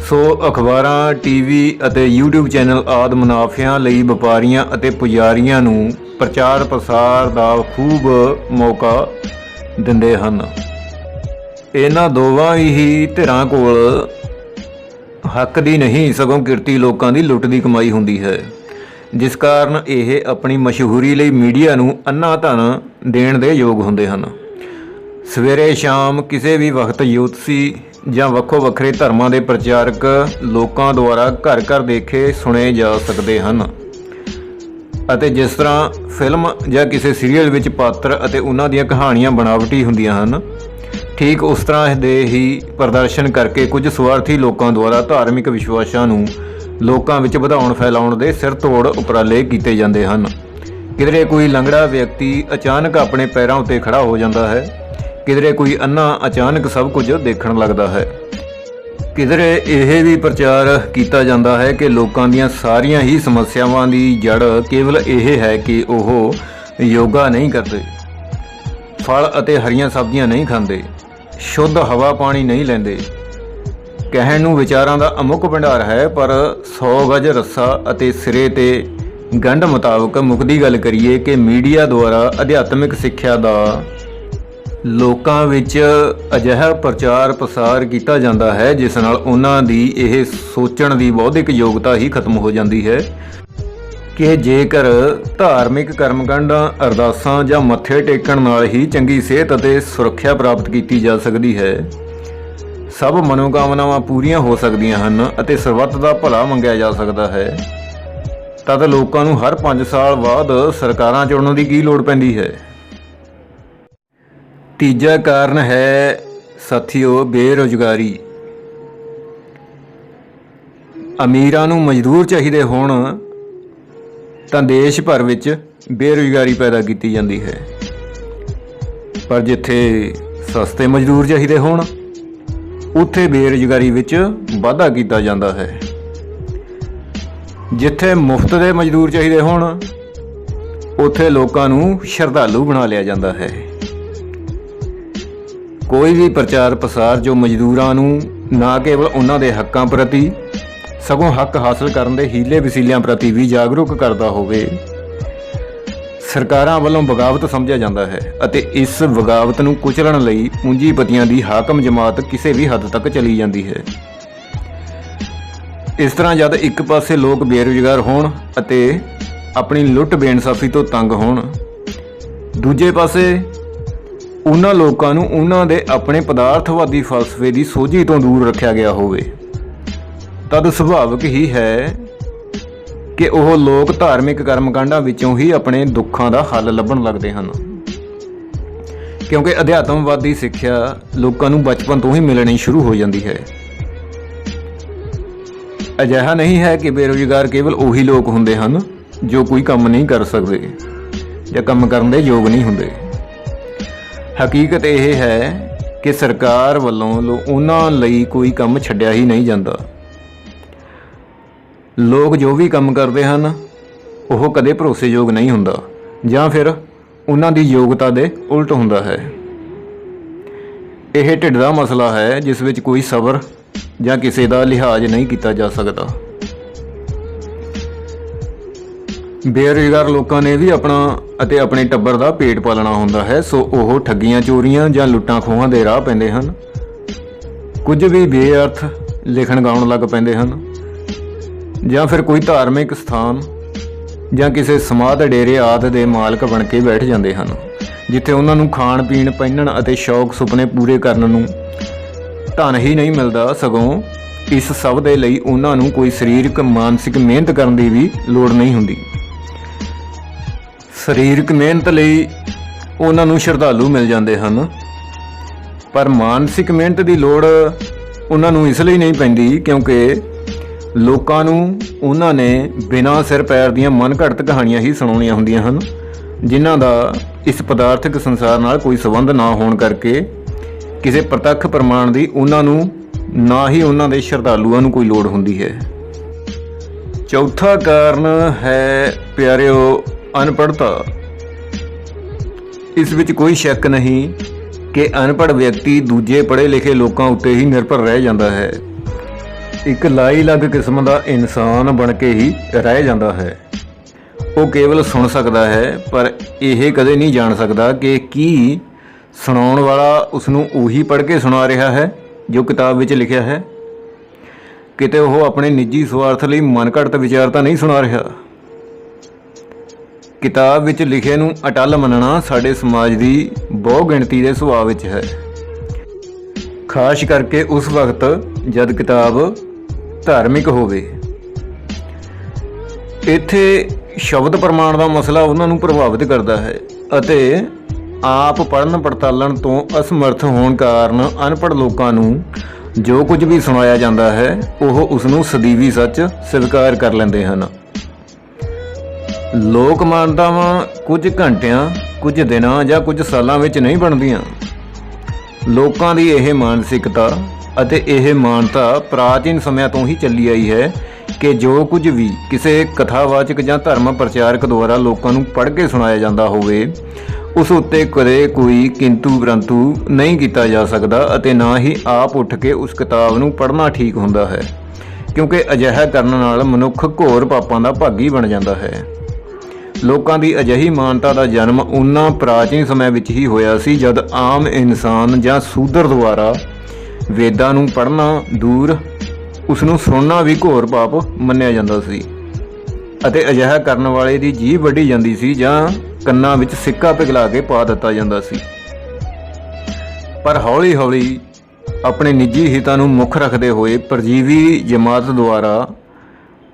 ਸੋ ਅਖਬਾਰਾਂ, ਟੀਵੀ ਅਤੇ YouTube ਚੈਨਲ ਆਦਿ ਮੁਨਾਫਿਆਂ ਲਈ ਵਪਾਰੀਆਂ ਅਤੇ ਪੁਜਾਰੀਆਂ ਨੂੰ ਪ੍ਰਚਾਰ ਪ੍ਰਸਾਰ ਦਾ ਖੂਬ ਮੌਕਾ ਦਿੰਦੇ ਹਨ। ਇਹਨਾਂ ਦੋਵਾਂ ਹੀ ਧਿਰਾਂ ਕੋਲ ਹੱਕ ਦੀ ਨਹੀਂ ਸਗੋਂ ਕਿਰਤੀ ਲੋਕਾਂ ਦੀ ਲੁੱਟ ਦੀ ਕਮਾਈ ਹੁੰਦੀ ਹੈ, ਜਿਸ ਕਾਰਨ ਇਹ ਆਪਣੀ ਮਸ਼ਹੂਰੀ ਲਈ ਮੀਡੀਆ ਨੂੰ ਅੰਨਾ ਧਨ ਦੇਣ ਦੇ ਯੋਗ ਹੁੰਦੇ ਹਨ। ਸਵੇਰੇ ਸ਼ਾਮ ਕਿਸੇ ਵੀ ਵਕਤ ਜੋਤਸ਼ੀ ਜਾਂ ਵੱਖੋ ਵੱਖਰੇ ਧਰਮਾਂ ਦੇ ਪ੍ਰਚਾਰਕ ਲੋਕਾਂ ਦੁਆਰਾ ਘਰ ਘਰ ਦੇਖੇ ਸੁਣੇ ਜਾ ਸਕਦੇ ਹਨ ਅਤੇ ਜਿਸ ਤਰ੍ਹਾਂ ਫਿਲਮ ਜਾਂ ਕਿਸੇ ਸੀਰੀਅਲ ਵਿੱਚ ਪਾਤਰ ਅਤੇ ਉਹਨਾਂ ਦੀਆਂ ਕਹਾਣੀਆਂ ਬਣਾਵਟੀ ਹੁੰਦੀਆਂ ਹਨ, ਠੀਕ ਉਸ ਤਰ੍ਹਾਂ ਦੇ ਹੀ ਪ੍ਰਦਰਸ਼ਨ ਕਰਕੇ ਕੁਝ ਸਵਾਰਥੀ ਲੋਕਾਂ ਦੁਆਰਾ ਧਾਰਮਿਕ ਵਿਸ਼ਵਾਸਾਂ ਨੂੰ ਲੋਕਾਂ ਵਿੱਚ ਵਧਾਉਣ ਫੈਲਾਉਣ ਦੇ ਸਿਰ ਤੋੜ ਉਪਰਾਲੇ ਕੀਤੇ ਜਾਂਦੇ ਹਨ। ਕਿਧਰੇ ਕੋਈ ਲੰਗੜਾ ਵਿਅਕਤੀ ਅਚਾਨਕ ਆਪਣੇ ਪੈਰਾਂ ਉੱਤੇ ਖੜਾ ਹੋ ਜਾਂਦਾ ਹੈ, ਕਿਧਰੇ ਕੋਈ ਅੰਨਾ ਅਚਾਨਕ ਸਭ ਕੁਝ ਦੇਖਣ ਲੱਗਦਾ ਹੈ। ਕਿਧਰੇ ਇਹ ਵੀ ਪ੍ਰਚਾਰ ਕੀਤਾ ਜਾਂਦਾ ਹੈ ਕਿ ਲੋਕਾਂ ਦੀਆਂ ਸਾਰੀਆਂ ਹੀ ਸਮੱਸਿਆਵਾਂ ਦੀ ਜੜ ਕੇਵਲ ਇਹ ਹੈ ਕਿ ਉਹ ਯੋਗਾ ਨਹੀਂ ਕਰਦੇ, ਫਲ ਅਤੇ ਹਰੀਆਂ ਸਬਜ਼ੀਆਂ ਨਹੀਂ ਖਾਂਦੇ, ਸ਼ੁੱਧ ਹਵਾ ਪਾਣੀ ਨਹੀਂ ਲੈਂਦੇ। ਕਹਿਣ ਨੂੰ ਵਿਚਾਰਾਂ ਦਾ ਅਮੁੱਕ ਭੰਡਾਰ ਹੈ, ਪਰ 100 ਗਜ ਰੱਸਾ ਅਤੇ ਸਿਰੇ ਤੇ ਗੰਢ ਮੁਤਾਬਕ ਮੁੱਕਦੀ ਗੱਲ ਕਰੀਏ ਕਿ ਮੀਡੀਆ ਦੁਆਰਾ ਅਧਿਆਤਮਿਕ ਸਿੱਖਿਆ ਦਾ ਲੋਕਾਂ ਵਿੱਚ ਅਜਿਹਾ ਪ੍ਰਚਾਰ ਪ੍ਰਸਾਰ ਕੀਤਾ ਜਾਂਦਾ ਹੈ ਜਿਸ ਨਾਲ ਉਹਨਾਂ ਦੀ ਇਹ ਸੋਚਣ ਦੀ ਬੌਧਿਕ ਯੋਗਤਾ ਹੀ ਖਤਮ ਹੋ ਜਾਂਦੀ ਹੈ ਕਿ ਜੇਕਰ ਧਾਰਮਿਕ ਕਰਮਕਾਂਡਾਂ, ਅਰਦਾਸਾਂ ਜਾਂ ਮੱਥੇ ਟੇਕਣ ਨਾਲ ਹੀ ਚੰਗੀ ਸਿਹਤ ਅਤੇ ਸੁਰੱਖਿਆ ਪ੍ਰਾਪਤ ਕੀਤੀ ਜਾ ਸਕਦੀ ਹੈ, ਸਭ ਮਨੋਕਾਮਨਾਵਾਂ ਪੂਰੀਆਂ ਹੋ ਸਕਦੀਆਂ ਹਨ ਅਤੇ ਸਰਬੱਤ ਦਾ ਭਲਾ ਮੰਗਿਆ ਜਾ ਸਕਦਾ ਹੈ, ਤਦ ਲੋਕਾਂ ਨੂੰ ਹਰ 5 ਸਾਲ ਬਾਅਦ ਸਰਕਾਰਾਂ ਚੁਣਨ ਦੀ ਕੀ ਲੋੜ ਪੈਂਦੀ ਹੈ। ਤੀਜਾ ਕਾਰਨ ਹੈ ਸਾਥੀਓ ਬੇਰੁਜ਼ਗਾਰੀ। ਅਮੀਰਾਂ ਨੂੰ ਮਜ਼ਦੂਰ ਚਾਹੀਦੇ ਹੋਣ ਤਾਂ ਦੇਸ਼ ਭਰ ਵਿੱਚ ਬੇਰੁਜ਼ਗਾਰੀ ਪੈਦਾ ਕੀਤੀ ਜਾਂਦੀ ਹੈ, ਪਰ ਜਿੱਥੇ ਸਸਤੇ ਮਜ਼ਦੂਰ ਚਾਹੀਦੇ ਹੋਣ ਉੱਥੇ ਬੇਰੁਜ਼ਗਾਰੀ ਵਿੱਚ ਵਾਧਾ ਕੀਤਾ ਜਾਂਦਾ ਹੈ। ਜਿੱਥੇ ਮੁਫਤ ਦੇ ਮਜ਼ਦੂਰ ਚਾਹੀਦੇ ਹੋਣ ਉੱਥੇ ਲੋਕਾਂ ਨੂੰ ਸ਼ਰਧਾਲੂ ਬਣਾ ਲਿਆ ਜਾਂਦਾ ਹੈ। ਕੋਈ ਵੀ ਪ੍ਰਚਾਰ ਪ੍ਰਸਾਰ ਜੋ ਮਜ਼ਦੂਰਾਂ ਨੂੰ ਨਾ ਕੇਵਲ ਉਹਨਾਂ ਦੇ ਹੱਕਾਂ ਪ੍ਰਤੀ ਸਗੋਂ ਹੱਕ ਹਾਸਲ ਕਰਨ ਦੇ ਹੀਲੇ ਵਸੀਲਿਆਂ ਪ੍ਰਤੀ ਵੀ ਜਾਗਰੂਕ ਕਰਦਾ ਹੋਵੇ, ਸਰਕਾਰਾਂ ਵੱਲੋਂ ਬਗਾਵਤ ਸਮਝਿਆ ਜਾਂਦਾ ਹੈ ਅਤੇ ਇਸ ਬਗਾਵਤ ਨੂੰ ਕੁਚਲਣ ਲਈ ਪੂੰਜੀਪਤੀਆਂ ਦੀ ਹਾਕਮ ਜਮਾਤ ਕਿਸੇ ਵੀ ਹੱਦ ਤੱਕ ਚਲੀ ਜਾਂਦੀ ਹੈ। ਇਸ ਤਰ੍ਹਾਂ ਜਦ ਇੱਕ ਪਾਸੇ ਲੋਕ ਬੇਰੁਜ਼ਗਾਰ ਹੋਣ ਅਤੇ ਆਪਣੀ ਲੁੱਟ ਬੇਇਨਸਾਫੀ ਤੋਂ ਤੰਗ ਹੋਣ, ਦੂਜੇ ਪਾਸੇ ਉਹਨਾਂ ਲੋਕਾਂ ਨੂੰ ਉਹਨਾਂ ਦੇ ਆਪਣੇ ਪਦਾਰਥਵਾਦੀ ਫਲਸਫੇ ਦੀ ਸੋਝੀ ਤੋਂ ਦੂਰ ਰੱਖਿਆ ਗਿਆ ਹੋਵੇ, ਤਦ ਸੁਭਾਵਿਕ ਹੀ ਹੈ ਕਿ ਉਹ ਲੋਕ ਧਾਰਮਿਕ ਕਰਮਕਾਂਡਾਂ ਵਿੱਚੋਂ ਹੀ ਆਪਣੇ ਦੁੱਖਾਂ ਦਾ ਹੱਲ ਲੱਭਣ ਲੱਗਦੇ ਹਨ, ਕਿਉਂਕਿ ਅਧਿਆਤਮਵਾਦੀ ਸਿੱਖਿਆ ਲੋਕਾਂ ਨੂੰ ਬਚਪਨ ਤੋਂ ਹੀ ਮਿਲਣੀ ਸ਼ੁਰੂ ਹੋ ਜਾਂਦੀ ਹੈ। ਅਜਿਹਾ ਨਹੀਂ ਹੈ ਕਿ ਬੇਰੁਜ਼ਗਾਰ ਕੇਵਲ ਉਹੀ ਲੋਕ ਹੁੰਦੇ ਹਨ ਜੋ ਕੋਈ ਕੰਮ ਨਹੀਂ ਕਰ ਸਕਦੇ ਜਾਂ ਕੰਮ ਕਰਨ ਦੇ ਯੋਗ ਨਹੀਂ ਹੁੰਦੇ। ਹਕੀਕਤ ਇਹ ਹੈ ਕਿ ਸਰਕਾਰ ਵੱਲੋਂ ਉਹਨਾਂ ਲਈ ਕੋਈ ਕੰਮ ਛੱਡਿਆ ਹੀ ਨਹੀਂ ਜਾਂਦਾ। ਲੋਕ ਜੋ ਵੀ ਕੰਮ ਕਰਦੇ ਹਨ ਉਹ ਕਦੇ ਭਰੋਸੇਯੋਗ ਨਹੀਂ ਹੁੰਦਾ ਜਾਂ ਫਿਰ ਉਹਨਾਂ ਦੀ ਯੋਗਤਾ ਦੇ ਉਲਟ ਹੁੰਦਾ ਹੈ। ਇਹ ਢਿੱਡ ਦਾ ਮਸਲਾ ਹੈ ਜਿਸ ਵਿੱਚ ਕੋਈ ਸਬਰ ਜਾਂ ਕਿਸੇ ਦਾ ਲਿਹਾਜ਼ ਨਹੀਂ ਕੀਤਾ ਜਾ ਸਕਦਾ। ਬੇਰੁਜ਼ਗਾਰ ਲੋਕਾਂ ਨੇ ਵੀ ਆਪਣਾ ਅਤੇ ਆਪਣੇ ਟੱਬਰ ਦਾ ਪੇਟ ਪਾਲਣਾ ਹੁੰਦਾ ਹੈ, ਸੋ ਉਹ ਠੱਗੀਆਂ ਚੋਰੀਆਂ ਜਾਂ ਲੁੱਟਾਂ ਖੋਹਾਂ ਦੇ ਰਾਹ ਪੈਂਦੇ ਹਨ। ਕੁਝ ਵੀ ਬੇਅਰਥ ਲਿਖਣ ਗਾਉਣ ਲੱਗ ਪੈਂਦੇ ਹਨ ਜਾਂ ਫਿਰ ਕੋਈ ਧਾਰਮਿਕ ਸਥਾਨ ਜਾਂ ਕਿਸੇ ਸਮਾਧ ਡੇਰੇ ਆਦਿ ਦੇ ਮਾਲਕ ਬਣ ਕੇ ਬੈਠ ਜਾਂਦੇ ਹਨ, ਜਿੱਥੇ ਉਹਨਾਂ ਨੂੰ ਖਾਣ ਪੀਣ ਪਹਿਨਣ ਅਤੇ ਸ਼ੌਕ ਸੁਪਨੇ ਪੂਰੇ ਕਰਨ ਨੂੰ ਧਨ ਹੀ ਨਹੀਂ ਮਿਲਦਾ, ਸਗੋਂ ਇਸ ਸਭ ਦੇ ਲਈ ਉਹਨਾਂ ਨੂੰ ਕੋਈ ਸਰੀਰਕ ਮਾਨਸਿਕ ਮਿਹਨਤ ਕਰਨ ਦੀ ਵੀ ਲੋੜ ਨਹੀਂ ਹੁੰਦੀ। ਸਰੀਰਕ ਮਿਹਨਤ ਲਈ ਉਹਨਾਂ ਨੂੰ ਸ਼ਰਧਾਲੂ ਮਿਲ ਜਾਂਦੇ ਹਨ, ਪਰ ਮਾਨਸਿਕ ਮਿਹਨਤ ਦੀ ਲੋੜ ਉਹਨਾਂ ਨੂੰ ਇਸ ਲਈ ਨਹੀਂ ਪੈਂਦੀ ਕਿਉਂਕਿ ਲੋਕਾਂ ਨੂੰ ਉਹਨਾਂ ਨੇ ਬਿਨਾਂ ਸਿਰ ਪੈਰ ਦੀਆਂ ਮਨਘੜਤ ਕਹਾਣੀਆਂ ਹੀ ਸੁਣਾਉਣੀਆਂ ਹੁੰਦੀਆਂ ਹਨ, ਜਿਨ੍ਹਾਂ ਦਾ ਇਸ ਪਦਾਰਥਕ ਸੰਸਾਰ ਨਾਲ ਕੋਈ ਸੰਬੰਧ ਨਾ ਹੋਣ ਕਰਕੇ ਕਿਸੇ ਪ੍ਰਤੱਖ ਪ੍ਰਮਾਣ ਦੀ ਉਹਨਾਂ ਨੂੰ ਨਾ ਹੀ ਉਹਨਾਂ ਦੇ ਸ਼ਰਧਾਲੂਆਂ ਨੂੰ ਕੋਈ ਲੋੜ ਹੁੰਦੀ ਹੈ। ਚੌਥਾ ਕਾਰਨ ਹੈ ਪਿਆਰਿਓ ਅਨਪੜ੍ਹਤਾ। ਇਸ ਵਿੱਚ ਕੋਈ ਸ਼ੱਕ ਨਹੀਂ ਕਿ ਅਨਪੜ੍ਹ ਵਿਅਕਤੀ ਦੂਜੇ ਪੜ੍ਹੇ ਲਿਖੇ ਲੋਕਾਂ ਉੱਤੇ ਹੀ ਨਿਰਭਰ ਰਹਿ ਜਾਂਦਾ ਹੈ, ਇੱਕ ਲਾਈਲੱਗ ਕਿਸਮ ਦਾ ਇਨਸਾਨ ਬਣ ਕੇ ਹੀ ਰਹਿ ਜਾਂਦਾ ਹੈ। ਉਹ ਕੇਵਲ ਸੁਣ ਸਕਦਾ ਹੈ, ਪਰ ਇਹ ਕਦੇ ਨਹੀਂ ਜਾਣ ਸਕਦਾ ਕਿ ਕੀ ਸੁਣਾਉਣ ਵਾਲਾ ਉਸ ਨੂੰ ਉਹੀ ਪੜ੍ਹ ਕੇ ਸੁਣਾ ਰਿਹਾ ਹੈ ਜੋ ਕਿਤਾਬ ਵਿੱਚ ਲਿਖਿਆ ਹੈ। ਕਿਤੇ ਉਹ ਆਪਣੇ ਨਿੱਜੀ ਸਵਾਰਥ ਲਈ ਮਨਘੜਤ ਵਿਚਾਰ ਤਾਂ ਨਹੀਂ ਸੁਣਾ ਰਿਹਾ। ਕਿਤਾਬ ਵਿੱਚ ਲਿਖੇ ਨੂੰ ਅਟੱਲ ਮੰਨਣਾ ਸਾਡੇ ਸਮਾਜ ਦੀ ਬਹੁ ਗਿਣਤੀ ਦੇ ਸੁਭਾਅ ਵਿੱਚ ਹੈ, ਖਾਸ ਕਰਕੇ ਉਸ ਵਕਤ ਜਦ ਕਿਤਾਬ ਧਾਰਮਿਕ ਹੋਵੇ। ਇੱਥੇ ਸ਼ਬਦ ਪ੍ਰਮਾਣ ਦਾ ਮਸਲਾ ਉਹਨਾਂ ਨੂੰ ਪ੍ਰਭਾਵਿਤ ਕਰਦਾ ਹੈ ਅਤੇ ਆਪ ਪੜ੍ਹਨ ਪੜਤਾਲਣ ਤੋਂ ਅਸਮਰਥ ਹੋਣ ਕਾਰਨ ਅਨਪੜ੍ਹ ਲੋਕਾਂ ਨੂੰ ਜੋ ਕੁਝ ਵੀ ਸੁਣਾਇਆ ਜਾਂਦਾ ਹੈ ਉਹ ਉਸ ਨੂੰ ਸਦੀਵੀ ਸੱਚ ਸਵੀਕਾਰ ਕਰ ਲੈਂਦੇ ਹਨ। ਲੋਕ ਮਾਨਤਾਵਾਂ ਕੁਝ ਘੰਟਿਆਂ, ਕੁਝ ਦਿਨਾਂ ਜਾਂ ਕੁਝ ਸਾਲਾਂ ਵਿੱਚ ਨਹੀਂ ਬਣਦੀਆਂ। ਲੋਕਾਂ ਦੀ ਇਹ ਮਾਨਸਿਕਤਾ ਅਤੇ ਇਹ ਮਾਨਤਾ ਪ੍ਰਾਚੀਨ ਸਮਿਆਂ ਤੋਂ ਹੀ ਚੱਲੀ ਆਈ ਹੈ ਕਿ ਜੋ ਕੁਝ ਵੀ ਕਿਸੇ ਕਥਾਵਾਚਕ ਜਾਂ ਧਰਮ ਪ੍ਰਚਾਰਕ ਦੁਆਰਾ ਲੋਕਾਂ ਨੂੰ ਪੜ੍ਹ ਕੇ ਸੁਣਾਇਆ ਜਾਂਦਾ ਹੋਵੇ ਉਸ ਉੱਤੇ ਕਦੇ ਕੋਈ ਕਿੰਤੂ ਪਰੰਤੂ ਨਹੀਂ ਕੀਤਾ ਜਾ ਸਕਦਾ ਅਤੇ ਨਾ ਹੀ ਆਪ ਉੱਠ ਕੇ ਉਸ ਕਿਤਾਬ ਨੂੰ ਪੜ੍ਹਨਾ ਠੀਕ ਹੁੰਦਾ ਹੈ, ਕਿਉਂਕਿ ਅਜਿਹਾ ਕਰਨ ਨਾਲ ਮਨੁੱਖ ਘੋਰ ਪਾਪਾਂ ਦਾ ਭਾਗੀ ਬਣ ਜਾਂਦਾ ਹੈ। ਲੋਕਾਂ ਦੀ ਅਜਿਹੀ ਮਾਨਤਾ ਦਾ ਜਨਮ ਉਹਨਾਂ ਪ੍ਰਾਚੀਨ ਸਮੇਂ ਵਿੱਚ ਹੀ ਹੋਇਆ ਸੀ ਜਦ ਆਮ ਇਨਸਾਨ ਜਾਂ ਸ਼ੂਦਰ ਦੁਆਰਾ ਵੇਦਾਂ ਨੂੰ ਪੜ੍ਹਨਾ ਦੂਰ ਉਸ ਨੂੰ ਸੁਣਨਾ ਵੀ ਘੋਰ ਪਾਪ ਮੰਨਿਆ ਜਾਂਦਾ ਸੀ ਅਤੇ ਅਜਿਹਾ ਕਰਨ ਵਾਲੇ ਦੀ ਜੀਭ ਵੱਢੀ ਜਾਂਦੀ ਸੀ ਜਾਂ ਕੰਨਾਂ ਵਿੱਚ ਸਿੱਕਾ ਪਿਘਲਾ ਕੇ ਪਾ ਦਿੱਤਾ ਜਾਂਦਾ ਸੀ। ਪਰ ਹੌਲੀ ਹੌਲੀ ਆਪਣੇ ਨਿੱਜੀ ਹਿੱਤਾਂ ਨੂੰ ਮੁੱਖ ਰੱਖਦੇ ਹੋਏ ਪਰਜੀਵੀ ਜਮਾਤ ਦੁਆਰਾ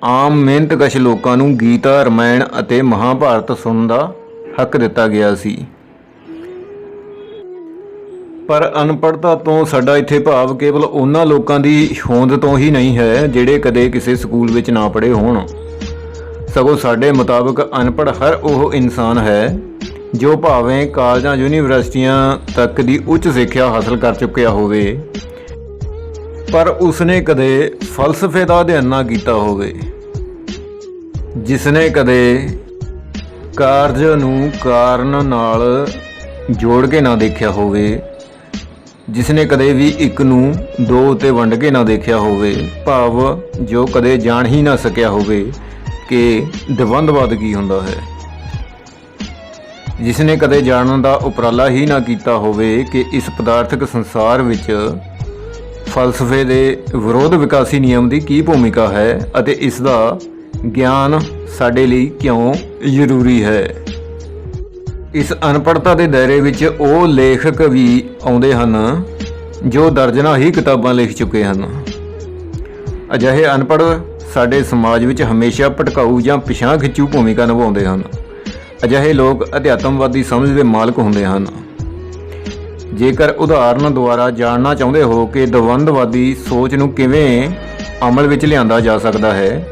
ਆਮ ਮਿਹਨਤਕਸ਼ ਲੋਕਾਂ ਨੂੰ ਗੀਤਾ, ਰਮਾਇਣ ਅਤੇ ਮਹਾਭਾਰਤ ਸੁਣਨ ਦਾ ਹੱਕ ਦਿੱਤਾ ਗਿਆ ਸੀ। ਪਰ ਅਨਪੜ੍ਹਤਾ ਤੋਂ ਸਾਡਾ ਇੱਥੇ ਭਾਵ ਕੇਵਲ ਉਹਨਾਂ ਲੋਕਾਂ ਦੀ ਹੋਂਦ ਤੋਂ ਹੀ ਨਹੀਂ ਹੈ ਜਿਹੜੇ ਕਦੇ ਕਿਸੇ ਸਕੂਲ ਵਿੱਚ ਨਾ ਪੜ੍ਹੇ ਹੋਣ, ਸਗੋਂ ਸਾਡੇ ਮੁਤਾਬਕ ਅਨਪੜ੍ਹ ਹਰ ਉਹ ਇਨਸਾਨ ਹੈ ਜੋ ਭਾਵੇਂ ਕਾਲਜਾਂ ਯੂਨੀਵਰਸਿਟੀਆਂ ਤੱਕ ਦੀ ਉੱਚ ਸਿੱਖਿਆ ਹਾਸਲ ਕਰ ਚੁੱਕਿਆ ਹੋਵੇ, ਪਰ ਉਸਨੇ ਕਦੇ ਫਲਸਫੇ ਦਾ ਅਧਿਐਨ ਨਾ ਕੀਤਾ ਹੋਵੇ, ਜਿਸਨੇ ਕਦੇ ਕਾਰਜ ਨੂੰ ਕਾਰਨ ਨਾਲ ਜੋੜ ਕੇ ਨਾ ਦੇਖਿਆ ਹੋਵੇ, ਜਿਸਨੇ ਕਦੇ ਵੀ ਇੱਕ ਨੂੰ ਦੋ ਉੱਤੇ ਵੰਡ ਕੇ ਨਾ ਦੇਖਿਆ ਹੋਵੇ, ਭਾਵ ਜੋ ਕਦੇ ਜਾਣ ਹੀ ਨਾ ਸਕਿਆ ਹੋਵੇ ਕਿ ਦਵੰਦਵਾਦ ਕੀ ਹੁੰਦਾ ਹੈ, ਜਿਸਨੇ ਕਦੇ ਜਾਣਨ ਦਾ ਉਪਰਾਲਾ ਹੀ ਨਾ ਕੀਤਾ ਹੋਵੇ ਕਿ ਇਸ ਪਦਾਰਥਕ ਸੰਸਾਰ ਵਿੱਚ ਫਲਸਫੇ ਦੇ ਵਿਰੋਧ ਵਿਕਾਸੀ ਨਿਯਮ ਦੀ ਕੀ ਭੂਮਿਕਾ ਹੈ ਅਤੇ ਇਸ ਦਾ ਗਿਆਨ ਸਾਡੇ ਲਈ ਕਿਉਂ ਜ਼ਰੂਰੀ ਹੈ। ਇਸ ਅਨਪੜ੍ਹਤਾ ਦੇ ਦਾਇਰੇ ਵਿੱਚ ਉਹ ਲੇਖਕ ਵੀ ਆਉਂਦੇ ਹਨ ਜੋ ਦਰਜਨਾਂ ਹੀ ਕਿਤਾਬਾਂ ਲਿਖ ਚੁੱਕੇ ਹਨ। ਅਜਿਹੇ ਅਨਪੜ੍ਹ ਸਾਡੇ ਸਮਾਜ ਵਿੱਚ ਹਮੇਸ਼ਾ ਭਟਕਾਊ ਜਾਂ ਪਿਛਾਂਹ ਖਿੱਚੂ ਭੂਮਿਕਾ ਨਿਭਾਉਂਦੇ ਹਨ। ਅਜਿਹੇ ਲੋਕ ਅਧਿਆਤਮਵਾਦੀ ਸਮਝ ਦੇ ਮਾਲਕ ਹੁੰਦੇ ਹਨ। ਜੇਕਰ ਉਦਾਹਰਨ ਦੁਆਰਾ ਜਾਣਨਾ ਚਾਹੁੰਦੇ ਹੋ ਕਿ ਦਵੰਦਵਾਦੀ ਸੋਚ ਨੂੰ ਕਿਵੇਂ ਅਮਲ ਵਿੱਚ ਲਿਆਂਦਾ ਜਾ ਸਕਦਾ ਹੈ,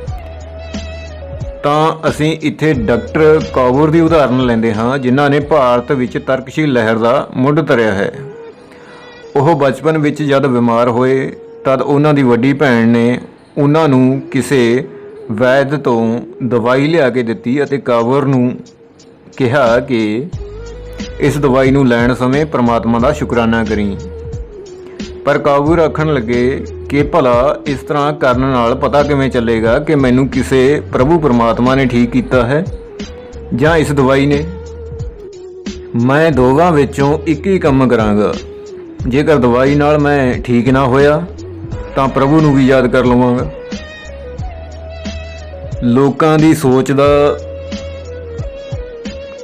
ਤਾਂ ਅਸੀਂ ਇੱਥੇ ਡਾਕਟਰ ਕਾਵੂਰ ਦੀ ਉਦਾਹਰਨ ਲੈਂਦੇ ਹਾਂ, ਜਿਨ੍ਹਾਂ ਨੇ ਭਾਰਤ ਵਿੱਚ ਤਰਕਸ਼ੀਲ ਲਹਿਰ ਦਾ ਮੁੱਢ ਧਰਿਆ ਹੈ। ਉਹ ਬਚਪਨ ਵਿੱਚ ਜਦ ਬਿਮਾਰ ਹੋਏ ਤਦ ਉਹਨਾਂ ਦੀ ਵੱਡੀ ਭੈਣ ਨੇ ਉਹਨਾਂ ਨੂੰ ਕਿਸੇ ਵੈਦ ਤੋਂ ਦਵਾਈ ਲਿਆ ਕੇ ਦਿੱਤੀ ਅਤੇ ਕਾਵੂਰ ਨੂੰ ਕਿਹਾ ਕਿ ਇਸ ਦਵਾਈ ਨੂੰ ਲੈਣ ਸਮੇਂ ਪ੍ਰਮਾਤਮਾ ਦਾ ਸ਼ੁਕਰਾਨਾ ਕਰੀਂ। ਪਰ ਕਾਵੂਰ ਆਖਣ ਲੱਗੇ ਕਿ ਭਲਾ ਇਸ ਤਰ੍ਹਾਂ ਕਰਨ ਨਾਲ ਪਤਾ ਕਿਵੇਂ ਚੱਲੇਗਾ ਕਿ ਮੈਨੂੰ ਕਿਸੇ ਪ੍ਰਭੂ ਪਰਮਾਤਮਾ ਨੇ ਠੀਕ ਕੀਤਾ ਹੈ ਜਾਂ ਇਸ ਦਵਾਈ ਨੇ। ਮੈਂ ਦੋਵਾਂ ਵਿੱਚੋਂ ਇੱਕ ਹੀ ਕੰਮ ਕਰਾਂਗਾ। ਜੇਕਰ ਦਵਾਈ ਨਾਲ ਮੈਂ ਠੀਕ ਨਾ ਹੋਇਆ ਤਾਂ ਪ੍ਰਭੂ ਨੂੰ ਵੀ ਯਾਦ ਕਰ ਲਵਾਂਗਾ। ਲੋਕਾਂ ਦੀ ਸੋਚ ਦਾ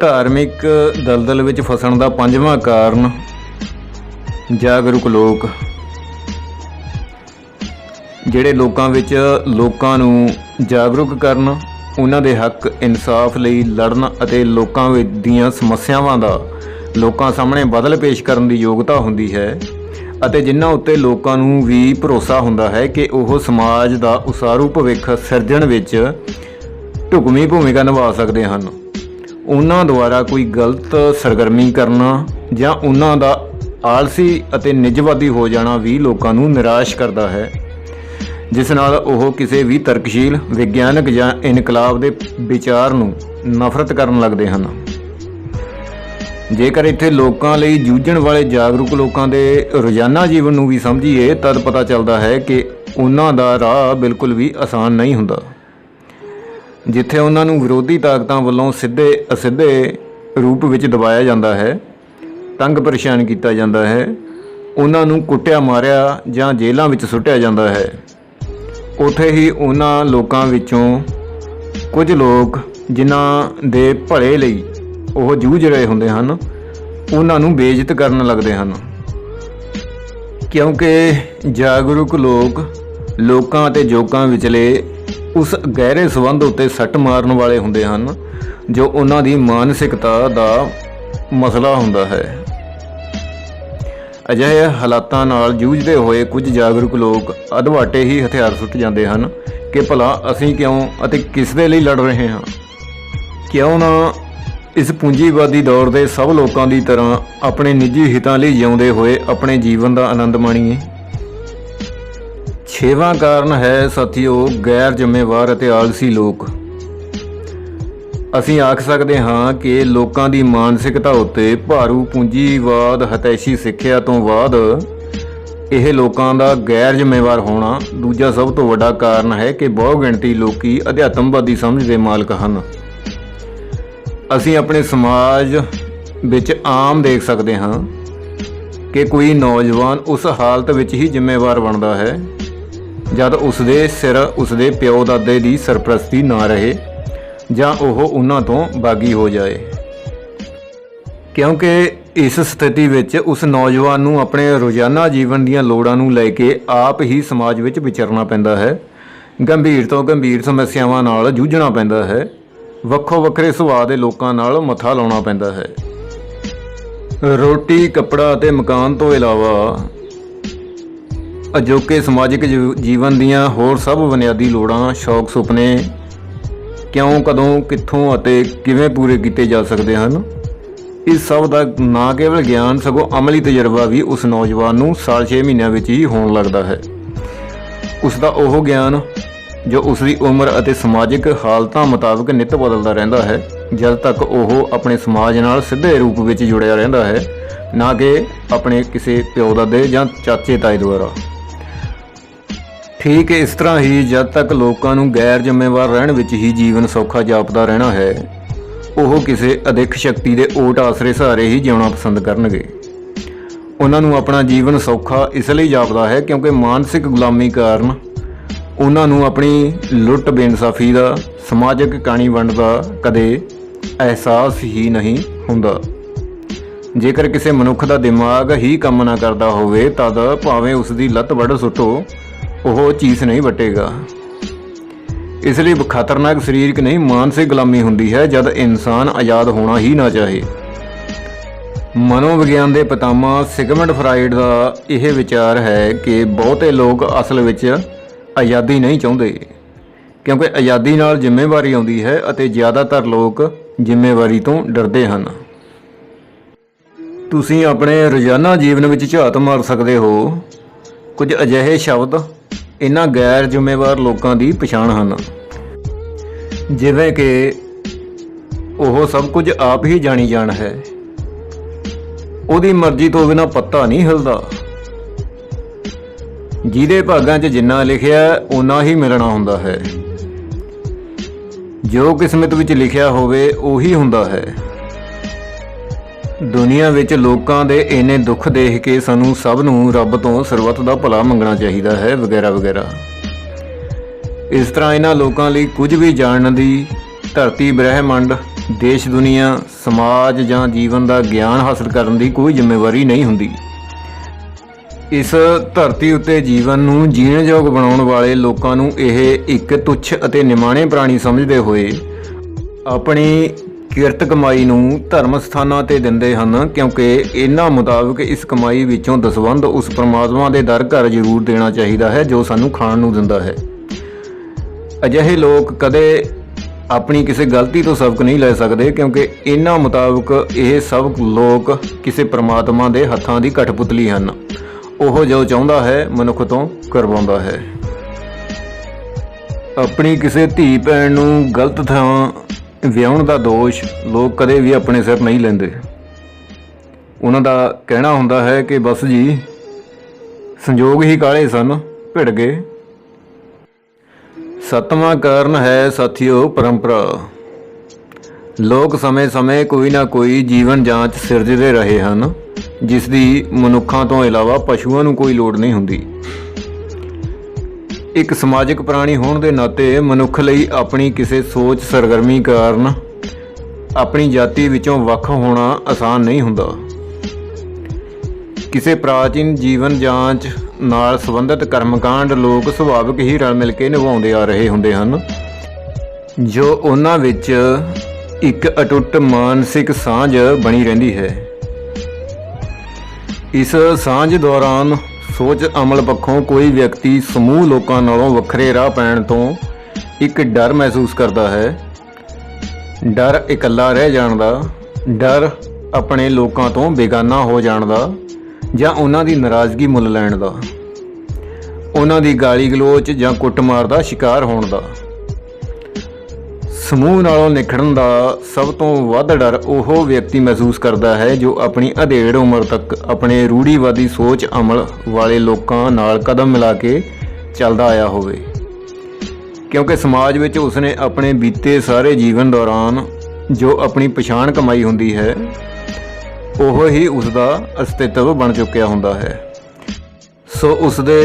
ਧਾਰਮਿਕ ਦਲਦਲ ਵਿੱਚ ਫਸਣ ਦਾ ਪੰਜਵਾਂ ਕਾਰਨ ਜਾਗਰੂਕ ਲੋਕ, ਜਿਹੜੇ ਲੋਕਾਂ ਵਿੱਚ ਲੋਕਾਂ ਨੂੰ ਜਾਗਰੂਕ ਕਰਨ, ਉਹਨਾਂ ਦੇ ਹੱਕ ਇਨਸਾਫ ਲਈ ਲੜਨ ਅਤੇ ਲੋਕਾਂ ਦੀਆਂ ਸਮੱਸਿਆਵਾਂ ਦਾ ਲੋਕਾਂ ਸਾਹਮਣੇ ਬਦਲ ਪੇਸ਼ ਕਰਨ ਦੀ ਯੋਗਤਾ ਹੁੰਦੀ ਹੈ, ਅਤੇ ਜਿਨ੍ਹਾਂ ਉੱਤੇ ਲੋਕਾਂ ਨੂੰ ਵੀ ਭਰੋਸਾ ਹੁੰਦਾ ਹੈ ਕਿ ਉਹ ਸਮਾਜ ਦਾ ਉਸਾਰੂ ਭਵਿੱਖ ਸਿਰਜਣ ਵਿੱਚ ਢੁਕਵੀਂ ਭੂਮਿਕਾ ਨਿਭਾ ਸਕਦੇ ਹਨ। ਉਹਨਾਂ ਦੁਆਰਾ ਕੋਈ ਗਲਤ ਸਰਗਰਮੀ ਕਰਨਾ ਜਾਂ ਉਹਨਾਂ ਦਾ ਆਲਸੀ ਅਤੇ ਨਿੱਜਵਾਦੀ ਹੋ ਜਾਣਾ ਵੀ ਲੋਕਾਂ ਨੂੰ ਨਿਰਾਸ਼ ਕਰਦਾ ਹੈ, ਜਿਸ ਨਾਲ ਉਹ ਕਿਸੇ ਵੀ ਤਰਕਸ਼ੀਲ, ਵਿਗਿਆਨਕ ਜਾਂ ਇਨਕਲਾਬ ਦੇ ਵਿਚਾਰ ਨੂੰ ਨਫ਼ਰਤ ਕਰਨ ਲੱਗਦੇ ਹਨ। ਜੇਕਰ ਇੱਥੇ ਲੋਕਾਂ ਲਈ ਜੂਝਣ ਵਾਲੇ ਜਾਗਰੂਕ ਲੋਕਾਂ ਦੇ ਰੋਜ਼ਾਨਾ ਜੀਵਨ ਨੂੰ ਵੀ ਸਮਝੀਏ ਤਦ ਪਤਾ ਚੱਲਦਾ ਹੈ ਕਿ ਉਹਨਾਂ ਦਾ ਰਾਹ ਬਿਲਕੁਲ ਵੀ ਆਸਾਨ ਨਹੀਂ ਹੁੰਦਾ। ਜਿੱਥੇ ਉਹਨਾਂ ਨੂੰ ਵਿਰੋਧੀ ਤਾਕਤਾਂ ਵੱਲੋਂ ਸਿੱਧੇ ਅਸਿੱਧੇ ਰੂਪ ਵਿੱਚ ਦਬਾਇਆ ਜਾਂਦਾ ਹੈ, ਤੰਗ ਪਰੇਸ਼ਾਨ ਕੀਤਾ ਜਾਂਦਾ ਹੈ, ਉਹਨਾਂ ਨੂੰ ਕੁੱਟਿਆ ਮਾਰਿਆ ਜਾਂ ਜੇਲ੍ਹਾਂ ਵਿੱਚ ਸੁੱਟਿਆ ਜਾਂਦਾ ਹੈ, ਉੱਥੇ ਹੀ ਉਹਨਾਂ ਲੋਕਾਂ ਵਿੱਚੋਂ ਕੁਝ ਲੋਕ ਜਿਨ੍ਹਾਂ ਦੇ ਭਲੇ ਲਈ ਉਹ ਜੂਝ ਰਹੇ ਹੁੰਦੇ ਹਨ, ਉਹਨਾਂ ਨੂੰ ਬੇਇੱਜ਼ਤ ਕਰਨ ਲੱਗਦੇ ਹਨ। ਕਿਉਂਕਿ ਜਾਗਰੂਕ ਲੋਕ ਲੋਕਾਂ ਅਤੇ ਜੋਕਾਂ ਵਿਚਲੇ ਉਸ ਗਹਿਰੇ ਸੰਬੰਧ ਉੱਤੇ ਸੱਟ ਮਾਰਨ ਵਾਲੇ ਹੁੰਦੇ ਹਨ ਜੋ ਉਹਨਾਂ ਦੀ ਮਾਨਸਿਕਤਾ ਦਾ ਮਸਲਾ ਹੁੰਦਾ ਹੈ। ਅਜਿਹੇ ਹਾਲਾਤਾਂ ਨਾਲ ਜੂਝਦੇ ਹੋਏ ਕੁਝ ਜਾਗਰੂਕ ਲੋਕ ਅਧਵਾਟੇ ਹੀ ਹਥਿਆਰ ਸੁੱਟ ਜਾਂਦੇ ਹਨ ਕਿ ਭਲਾ ਅਸੀਂ ਕਿਉਂ ਅਤੇ ਕਿਸ ਦੇ ਲਈ ਲੜ ਰਹੇ ਹਾਂ। ਕਿਉਂ ਨਾ ਇਸ ਪੂੰਜੀਵਾਦੀ ਦੌਰ ਦੇ ਸਭ ਲੋਕਾਂ ਦੀ ਤਰ੍ਹਾਂ ਆਪਣੇ ਨਿੱਜੀ ਹਿੱਤਾਂ ਲਈ ਜਿਉਂਦੇ ਹੋਏ ਆਪਣੇ ਜੀਵਨ ਦਾ ਆਨੰਦ ਮਾਣੀਏ। 6ਵਾਂ ਕਾਰਨ ਹੈ ਸਾਥੀਓ, ਗੈਰ ਜ਼ਿੰਮੇਵਾਰ ਅਤੇ ਆਲਸੀ ਲੋਕ। ਅਸੀਂ ਆਖ ਸਕਦੇ ਹਾਂ ਕਿ ਲੋਕਾਂ ਦੀ ਮਾਨਸਿਕਤਾ ਉੱਤੇ ਭਾਰੂ ਪੂੰਜੀਵਾਦ ਹਤੈਸ਼ੀ ਸਿੱਖਿਆ ਤੋਂ ਬਾਅਦ ਇਹ ਲੋਕਾਂ ਦਾ ਗੈਰ ਜ਼ਿੰਮੇਵਾਰ ਹੋਣਾ ਦੂਜਾ ਸਭ ਤੋਂ ਵੱਡਾ ਕਾਰਨ ਹੈ ਕਿ ਬਹੁ ਗਿਣਤੀ ਲੋਕੀ ਅਧਿਆਤਮਵਾਦੀ ਸਮਝ ਦੇ ਮਾਲਕ ਹਨ। ਅਸੀਂ ਆਪਣੇ ਸਮਾਜ ਵਿੱਚ ਆਮ ਦੇਖ ਸਕਦੇ ਹਾਂ ਕਿ ਕੋਈ ਨੌਜਵਾਨ ਉਸ ਹਾਲਤ ਵਿੱਚ ਹੀ ਜ਼ਿੰਮੇਵਾਰ ਬਣਦਾ ਹੈ ਜਦ ਉਸਦੇ ਸਿਰ ਉਸਦੇ ਪਿਓ ਦਾਦੇ ਦੀ ਸਰਪ੍ਰਸਤੀ ਨਾ ਰਹੇ ਜਾਂ ਉਹ ਉਹਨਾਂ ਤੋਂ ਬਾਗੀ ਹੋ ਜਾਏ, ਕਿਉਂਕਿ ਇਸ ਸਥਿਤੀ ਵਿੱਚ ਉਸ ਨੌਜਵਾਨ ਨੂੰ ਆਪਣੇ ਰੋਜ਼ਾਨਾ ਜੀਵਨ ਦੀਆਂ ਲੋੜਾਂ ਨੂੰ ਲੈ ਕੇ ਆਪ ਹੀ ਸਮਾਜ ਵਿੱਚ ਵਿਚਰਨਾ ਪੈਂਦਾ ਹੈ, ਗੰਭੀਰ ਤੋਂ ਗੰਭੀਰ ਸਮੱਸਿਆਵਾਂ ਨਾਲ ਜੂਝਣਾ ਪੈਂਦਾ ਹੈ, ਵੱਖੋ ਵੱਖਰੇ ਸੁਭਾਅ ਦੇ ਲੋਕਾਂ ਨਾਲ ਮੱਥਾ ਲਾਉਣਾ ਪੈਂਦਾ ਹੈ। ਰੋਟੀ, ਕੱਪੜਾ ਅਤੇ ਮਕਾਨ ਤੋਂ ਇਲਾਵਾ ਅਜੋਕੇ ਸਮਾਜਿਕ ਜੀਵਨ ਦੀਆਂ ਹੋਰ ਸਭ ਬੁਨਿਆਦੀ ਲੋੜਾਂ, ਸ਼ੌਕ, ਸੁਪਨੇ ਕਿਉਂ, ਕਦੋਂ, ਕਿੱਥੋਂ ਅਤੇ ਕਿਵੇਂ ਪੂਰੇ ਕੀਤੇ ਜਾ ਸਕਦੇ ਹਨ, ਇਸ ਸਭ ਦਾ ਨਾ ਕੇਵਲ ਗਿਆਨ ਸਗੋਂ ਅਮਲੀ ਤਜਰਬਾ ਵੀ ਉਸ ਨੌਜਵਾਨ ਨੂੰ ਸਾਲ 6 ਮਹੀਨਿਆਂ ਵਿੱਚ ਹੀ ਹੋਣ ਲੱਗਦਾ ਹੈ। ਉਸ ਦਾ ਉਹ ਗਿਆਨ ਜੋ ਉਸ ਦੀ ਉਮਰ ਅਤੇ ਸਮਾਜਿਕ ਹਾਲਤਾਂ ਮੁਤਾਬਕ ਨਿੱਤ ਬਦਲਦਾ ਰਹਿੰਦਾ ਹੈ, ਜਦ ਤੱਕ ਉਹ ਆਪਣੇ ਸਮਾਜ ਨਾਲ ਸਿੱਧੇ ਰੂਪ ਵਿੱਚ ਜੁੜਿਆ ਰਹਿੰਦਾ ਹੈ, ਨਾ ਕਿ ਆਪਣੇ ਕਿਸੇ ਪਿਓ ਦਾਦੇ ਜਾਂ ਚਾਚੇ ਤਾਏ ਦੁਆਰਾ। ਠੀਕ ਇਸ ਤਰ੍ਹਾਂ ਹੀ ਜਦ ਤੱਕ ਲੋਕਾਂ ਨੂੰ ਗੈਰ ਜ਼ਿੰਮੇਵਾਰ ਰਹਿਣ ਵਿੱਚ ਹੀ ਜੀਵਨ ਸੌਖਾ ਜਾਪਦਾ ਰਹਿਣਾ ਹੈ, ਉਹ ਕਿਸੇ ਅਦਿੱਖ ਸ਼ਕਤੀ ਦੇ ਓਟ ਆਸਰੇ ਸਹਾਰੇ ਹੀ ਜਿਉਣਾ ਪਸੰਦ ਕਰਨਗੇ। ਉਹਨਾਂ ਨੂੰ ਆਪਣਾ ਜੀਵਨ ਸੌਖਾ ਇਸ ਲਈ ਜਾਪਦਾ ਹੈ ਕਿਉਂਕਿ ਮਾਨਸਿਕ ਗੁਲਾਮੀ ਕਾਰਨ ਉਹਨਾਂ ਨੂੰ ਆਪਣੀ ਲੁੱਟ, ਬੇਇਨਸਾਫੀ ਦਾ, ਸਮਾਜਿਕ ਕਾਣੀ ਵੰਡ ਦਾ ਕਦੇ ਅਹਿਸਾਸ ਹੀ ਨਹੀਂ ਹੁੰਦਾ। ਜੇਕਰ ਕਿਸੇ ਮਨੁੱਖ ਦਾ ਦਿਮਾਗ ਹੀ ਕੰਮ ਨਾ ਕਰਦਾ ਹੋਵੇ ਤਦ ਭਾਵੇਂ ਉਸ ਦੀ ਲੱਤ ਵੱਢ ਸੁੱਟੋ, ਉਹ ਚੀਜ਼ ਨਹੀਂ ਵੱਟੇਗਾ। ਇਸ ਲਈ ਖਤਰਨਾਕ ਸਰੀਰਕ ਨਹੀਂ, ਮਾਨਸਿਕ ਗੁਲਾਮੀ ਹੁੰਦੀ ਹੈ ਜਦ ਇਨਸਾਨ ਆਜ਼ਾਦ ਹੋਣਾ ਹੀ ਨਾ ਚਾਹੇ। ਮਨੋਵਿਗਿਆਨ ਦੇ ਪਿਤਾਮਾ ਸਿਗਮੰਡ ਫਰਾਇਡ ਦਾ ਇਹ ਵਿਚਾਰ ਹੈ ਕਿ ਬਹੁਤੇ ਲੋਕ ਅਸਲ ਵਿੱਚ ਆਜ਼ਾਦੀ ਨਹੀਂ ਚਾਹੁੰਦੇ ਕਿਉਂਕਿ ਆਜ਼ਾਦੀ ਨਾਲ ਜ਼ਿੰਮੇਵਾਰੀ ਆਉਂਦੀ ਹੈ ਅਤੇ ਜ਼ਿਆਦਾਤਰ ਲੋਕ ਜ਼ਿੰਮੇਵਾਰੀ ਤੋਂ ਡਰਦੇ ਹਨ। ਤੁਸੀਂ ਆਪਣੇ ਰੋਜ਼ਾਨਾ ਜੀਵਨ ਵਿੱਚ ਝਾਤ ਮਾਰ ਸਕਦੇ ਹੋ। ਕੁਝ ਅਜਿਹੇ ਸ਼ਬਦ ਇਹਨਾਂ ਗੈਰ ਜ਼ਿੰਮੇਵਾਰ ਲੋਕਾਂ ਦੀ ਪਛਾਣ ਹਨ, ਜਿਵੇਂ ਕਿ ਉਹ ਸਭ ਕੁਝ ਆਪ ਹੀ ਜਾਣੀ ਜਾਣ ਹੈ, ਉਹਦੀ ਮਰਜ਼ੀ ਤੋਂ ਬਿਨਾਂ ਪੱਤਾ ਨਹੀਂ ਹਿਲਦਾ, ਜਿਹਦੇ ਭਾਗਾਂ 'ਚ ਜਿੰਨਾ ਲਿਖਿਆ ਓਨਾ ਹੀ ਮਿਲਣਾ ਹੁੰਦਾ ਹੈ, ਜੋ ਕਿਸਮਤ ਵਿੱਚ ਲਿਖਿਆ ਹੋਵੇ ਉਹੀ ਹੁੰਦਾ ਹੈ। ਦੁਨੀਆ ਵਿੱਚ ਲੋਕਾਂ ਦੇ ਇੰਨੇ ਦੁੱਖ ਦੇਖ ਕੇ ਸਾਨੂੰ ਸਭ ਨੂੰ ਰੱਬ ਤੋਂ ਸਰਬੱਤ ਦਾ ਭਲਾ ਮੰਗਣਾ ਚਾਹੀਦਾ ਹੈ, ਵਗੈਰਾ ਵਗੈਰਾ। ਇਸ ਤਰ੍ਹਾਂ ਇਹਨਾਂ ਲੋਕਾਂ ਲਈ ਕੁਝ ਵੀ ਜਾਣਨ ਦੀ, ਧਰਤੀ, ਬ੍ਰਹਿਮੰਡ, ਦੇਸ਼, ਦੁਨੀਆ, ਸਮਾਜ ਜਾਂ ਜੀਵਨ ਦਾ ਗਿਆਨ ਹਾਸਲ ਕਰਨ ਦੀ ਕੋਈ ਜ਼ਿੰਮੇਵਾਰੀ ਨਹੀਂ ਹੁੰਦੀ। ਇਸ ਧਰਤੀ ਉੱਤੇ ਜੀਵਨ ਨੂੰ ਜੀਣ ਯੋਗ ਬਣਾਉਣ ਵਾਲੇ ਲੋਕਾਂ ਨੂੰ ਇਹ ਇੱਕ ਤੁੱਛ ਅਤੇ ਨਿਮਾਣੇ ਪ੍ਰਾਣੀ ਸਮਝਦੇ ਹੋਏ ਆਪਣੀ ਕਿਰਤ ਕਮਾਈ ਨੂੰ ਧਰਮ ਸਥਾਨਾਂ 'ਤੇ ਦਿੰਦੇ ਹਨ, ਕਿਉਂਕਿ ਇਹਨਾਂ ਮੁਤਾਬਕ ਇਸ ਕਮਾਈ ਵਿੱਚੋਂ ਦਸਵੰਧ ਉਸ ਪਰਮਾਤਮਾ ਦੇ ਦਰ ਘਰ ਜ਼ਰੂਰ ਦੇਣਾ ਚਾਹੀਦਾ ਹੈ ਜੋ ਸਾਨੂੰ ਖਾਣ ਨੂੰ ਦਿੰਦਾ ਹੈ। ਅਜਿਹੇ ਲੋਕ ਕਦੇ ਆਪਣੀ ਕਿਸੇ ਗਲਤੀ ਤੋਂ ਸਬਕ ਨਹੀਂ ਲੈ ਸਕਦੇ ਕਿਉਂਕਿ ਇਹਨਾਂ ਮੁਤਾਬਕ ਇਹ ਸਭ ਲੋਕ ਕਿਸੇ ਪਰਮਾਤਮਾ ਦੇ ਹੱਥਾਂ ਦੀ ਕਠਪੁਤਲੀ ਹਨ। ਉਹ ਜੋ ਚਾਹੁੰਦਾ ਹੈ ਮਨੁੱਖ ਤੋਂ ਕਰਵਾਉਂਦਾ ਹੈ। ਆਪਣੀ ਕਿਸੇ ਧੀ ਭੈਣ ਨੂੰ ਗਲਤ ਥਾਂ ਵਿਆਹੁਣ ਦਾ ਦੋਸ਼ ਲੋਕ ਕਦੇ ਵੀ ਆਪਣੇ ਸਿਰ ਨਹੀਂ ਲੈਂਦੇ। ਉਹਨਾਂ ਦਾ ਕਹਿਣਾ ਹੁੰਦਾ ਹੈ ਕਿ ਬਸ ਜੀ ਸੰਜੋਗ ਹੀ ਕਾਲੇ ਸਨ, ਭਿੜ ਗਏ। 7ਵਾਂ ਕਾਰਨ ਹੈ ਸਾਥੀਓ ਪਰੰਪਰਾ। ਲੋਕ ਸਮੇਂ-ਸਮੇਂ ਕੋਈ ਨਾ ਕੋਈ ਜੀਵਨ ਜਾਂਚ ਸਿਰਜਦੇ ਰਹੇ ਹਨ ਜਿਸ ਦੀ ਮਨੁੱਖਾਂ ਤੋਂ ਇਲਾਵਾ ਪਸ਼ੂਆਂ ਨੂੰ ਕੋਈ ਲੋੜ ਨਹੀਂ ਹੁੰਦੀ। ਇੱਕ ਸਮਾਜਿਕ ਪ੍ਰਾਣੀ ਹੋਣ ਦੇ ਨਾਤੇ ਮਨੁੱਖ ਲਈ ਆਪਣੀ ਕਿਸੇ ਸੋਚ ਸਰਗਰਮੀ ਕਾਰਨ ਆਪਣੀ ਜਾਤੀ ਵਿੱਚੋਂ ਵੱਖ ਹੋਣਾ ਆਸਾਨ ਨਹੀਂ ਹੁੰਦਾ। ਕਿਸੇ ਪ੍ਰਾਚੀਨ ਜੀਵਨ ਜਾਂਚ ਨਾਲ ਸੰਬੰਧਿਤ ਕਰਮਕਾਂਡ ਲੋਕ ਸੁਭਾਵਿਕ ਹੀ ਰਲ ਮਿਲ ਕੇ ਨਿਭਾਉਂਦੇ ਆ ਰਹੇ ਹੁੰਦੇ ਹਨ, ਜੋ ਉਹਨਾਂ ਵਿੱਚ ਇੱਕ ਅਟੁੱਟ ਮਾਨਸਿਕ ਸਾਂਝ ਬਣੀ ਰਹਿੰਦੀ ਹੈ। ਇਸ ਸਾਂਝ ਦੌਰਾਨ ਸੋਚ ਅਮਲ ਪੱਖੋਂ ਕੋਈ ਵਿਅਕਤੀ ਸਮੂਹ ਲੋਕਾਂ ਨਾਲੋਂ ਵੱਖਰੇ ਰਾਹ ਪੈਣ ਤੋਂ ਇੱਕ ਡਰ ਮਹਿਸੂਸ ਕਰਦਾ ਹੈ। ਡਰ ਇਕੱਲਾ ਰਹਿ ਜਾਣ ਦਾ, ਡਰ ਆਪਣੇ ਲੋਕਾਂ ਤੋਂ ਬੇਗਾਨਾ ਹੋ ਜਾਣ ਦਾ ਜਾਂ ਉਹਨਾਂ ਦੀ ਨਾਰਾਜ਼ਗੀ ਮੁੱਲ ਲੈਣ ਦਾ, ਉਹਨਾਂ ਦੀ ਗਾਲੀ ਗਲੋਚ ਜਾਂ ਕੁੱਟਮਾਰ ਦਾ ਸ਼ਿਕਾਰ ਹੋਣ ਦਾ। ਸਮੂਹ ਨਾਲੋਂ ਨਿਖੜਨ ਦਾ ਸਭ ਤੋਂ ਵੱਧ ਡਰ ਉਹ ਵਿਅਕਤੀ ਮਹਿਸੂਸ ਕਰਦਾ ਹੈ ਜੋ ਆਪਣੀ ਅਧੇੜ ਉਮਰ ਤੱਕ ਆਪਣੇ ਰੂੜੀਵਾਦੀ ਸੋਚ ਅਮਲ ਵਾਲੇ ਲੋਕਾਂ ਨਾਲ ਕਦਮ ਮਿਲਾ ਕੇ ਚੱਲਦਾ ਆਇਆ ਹੋਵੇ, ਕਿਉਂਕਿ ਸਮਾਜ ਵਿੱਚ ਉਸਨੇ ਆਪਣੇ ਬੀਤੇ ਸਾਰੇ ਜੀਵਨ ਦੌਰਾਨ ਜੋ ਆਪਣੀ ਪਛਾਣ ਕਮਾਈ ਹੁੰਦੀ ਹੈ ਉਹ ਹੀ ਉਸਦਾ ਅਸਤਿਤਵ ਬਣ ਚੁੱਕਿਆ ਹੁੰਦਾ ਹੈ। ਸੋ ਉਸਦੇ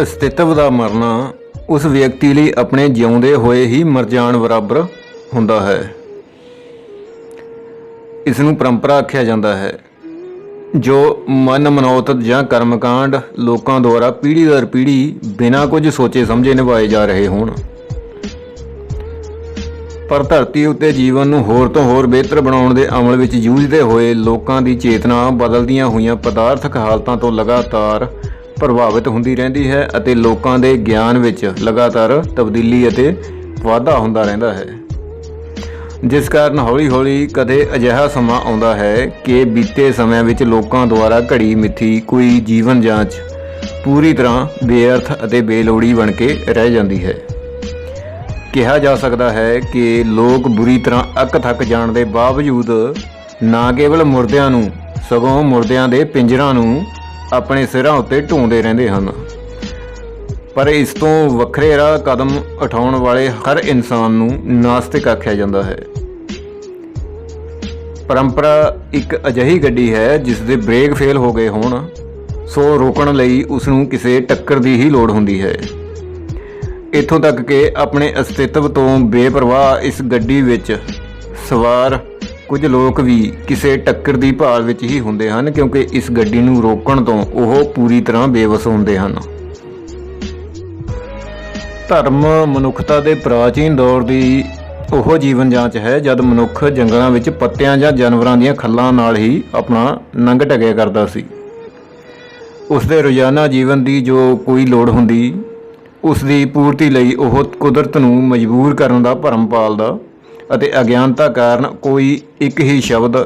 ਅਸਤਿਤਵ ਦਾ ਮਰਨਾ ਉਸ ਵਿਅਕਤੀ ਲਈ ਆਪਣੇ ਜਿਉਂਦੇ ਹੋਏ ਹੀ ਮਰ ਜਾਣ ਬਰਾਬਰ ਹੁੰਦਾ ਹੈ। ਇਸ ਨੂੰ ਪਰੰਪਰਾ ਆਖਿਆ ਜਾਂਦਾ ਹੈ, ਜੋ ਮਨ ਮਨੌਤ ਜਾਂ ਕਰਮਕਾਂਡ ਲੋਕਾਂ ਦੁਆਰਾ ਪੀੜ੍ਹੀ ਦਰ ਪੀੜ੍ਹੀ ਬਿਨਾਂ ਕੁਝ ਸੋਚੇ ਸਮਝੇ ਨਿਭਾਏ ਜਾ ਰਹੇ ਹੋਣ। ਪਰ ਧਰਤੀ ਉੱਤੇ ਜੀਵਨ ਨੂੰ ਹੋਰ ਤੋਂ ਹੋਰ ਬਿਹਤਰ ਬਣਾਉਣ ਦੇ ਅਮਲ ਵਿੱਚ ਜੂਝਦੇ ਹੋਏ ਲੋਕਾਂ ਦੀ ਚੇਤਨਾ ਬਦਲਦੀਆਂ ਹੋਈਆਂ ਪਦਾਰਥਕ ਹਾਲਤਾਂ ਤੋਂ ਲਗਾਤਾਰ ਪ੍ਰਭਾਵਿਤ ਹੁੰਦੀ ਰਹਿੰਦੀ ਹੈ ਅਤੇ ਲੋਕਾਂ ਦੇ ਗਿਆਨ ਵਿੱਚ ਲਗਾਤਾਰ ਤਬਦੀਲੀ ਅਤੇ ਵਾਧਾ ਹੁੰਦਾ ਰਹਿੰਦਾ ਹੈ, ਜਿਸ ਕਾਰਨ ਹੌਲੀ-ਹੌਲੀ ਕਦੇ ਅਜਿਹਾ ਸਮਾਂ ਆਉਂਦਾ ਹੈ ਕਿ ਬੀਤੇ ਸਮਿਆਂ ਵਿੱਚ ਲੋਕਾਂ ਦੁਆਰਾ ਘੜੀ ਮਿੱਥੀ ਕੋਈ ਜੀਵਨ ਜਾਂਚ ਪੂਰੀ ਤਰ੍ਹਾਂ ਬੇਅਰਥ ਅਤੇ ਬੇਲੋੜੀ ਬਣ ਕੇ ਰਹਿ ਜਾਂਦੀ ਹੈ। ਕਿਹਾ ਜਾ ਸਕਦਾ ਹੈ ਕਿ ਲੋਕ ਬੁਰੀ ਤਰ੍ਹਾਂ ਅੱਕ ਥੱਕ ਜਾਣ ਦੇ ਬਾਵਜੂਦ ਨਾ ਕੇਵਲ ਮੁਰਦਿਆਂ ਨੂੰ ਸਗੋਂ ਮੁਰਦਿਆਂ ਦੇ ਪਿੰਜਰਾਂ ਨੂੰ ਆਪਣੇ ਸਿਰਾਂ ਉੱਤੇ ਢੋਂਦੇ ਰਹਿੰਦੇ ਹਨ। ਪਰ ਇਸ ਤੋਂ ਵੱਖਰੇ ਰਾਹ ਕਦਮ ਉਠਾਉਣ ਵਾਲੇ ਹਰ ਇਨਸਾਨ ਨੂੰ ਨਾਸਤਿਕ ਆਖਿਆ ਜਾਂਦਾ ਹੈ। ਪਰੰਪਰਾ ਇੱਕ ਅਜਿਹੀ ਗੱਡੀ ਹੈ ਜਿਸ ਦੇ ਬ੍ਰੇਕ ਫੇਲ ਹੋ ਗਏ ਹੋਣ, ਸੋ ਰੋਕਣ ਲਈ ਉਸ ਨੂੰ ਕਿਸੇ ਟੱਕਰ ਦੀ ਹੀ ਲੋੜ ਹੁੰਦੀ ਹੈ। ਇੱਥੋਂ ਤੱਕ ਕਿ ਆਪਣੇ ਅਸਤਿਤਵ ਤੋਂ ਬੇਪਰਵਾਹ ਇਸ ਗੱਡੀ ਵਿੱਚ ਸਵਾਰ ਕੁਝ ਲੋਕ ਵੀ ਕਿਸੇ ਟੱਕਰ ਦੀ ਭਾਲ ਵਿੱਚ ਹੀ ਹੁੰਦੇ ਹਨ, ਕਿਉਂਕਿ ਇਸ ਗੱਡੀ ਨੂੰ ਰੋਕਣ ਤੋਂ ਉਹ ਪੂਰੀ ਤਰ੍ਹਾਂ ਬੇਵਸ ਹੁੰਦੇ ਹਨ। ਧਰਮ ਮਨੁੱਖਤਾ ਦੇ ਪ੍ਰਾਚੀਨ ਦੌਰ ਦੀ ਉਹ ਜੀਵਨ ਜਾਂਚ ਹੈ ਜਦ ਮਨੁੱਖ ਜੰਗਲਾਂ ਵਿੱਚ ਪੱਤਿਆਂ ਜਾਂ ਜਾਨਵਰਾਂ ਦੀਆਂ ਖੱਲਾਂ ਨਾਲ ਹੀ ਆਪਣਾ ਨੰਗ ਢਕਿਆ ਕਰਦਾ ਸੀ। ਉਸ ਦੇ ਰੋਜ਼ਾਨਾ ਜੀਵਨ ਦੀ ਜੋ ਕੋਈ ਲੋੜ ਹੁੰਦੀ, ਉਸ ਦੀ ਪੂਰਤੀ ਲਈ ਉਹ ਕੁਦਰਤ ਨੂੰ ਮਜਬੂਰ ਕਰਨ ਦਾ ਭਰਮ ਪਾਲਦਾ ਅਤੇ ਅਗਿਆਨਤਾ ਕਾਰਨ ਕੋਈ ਇੱਕ ਹੀ ਸ਼ਬਦ,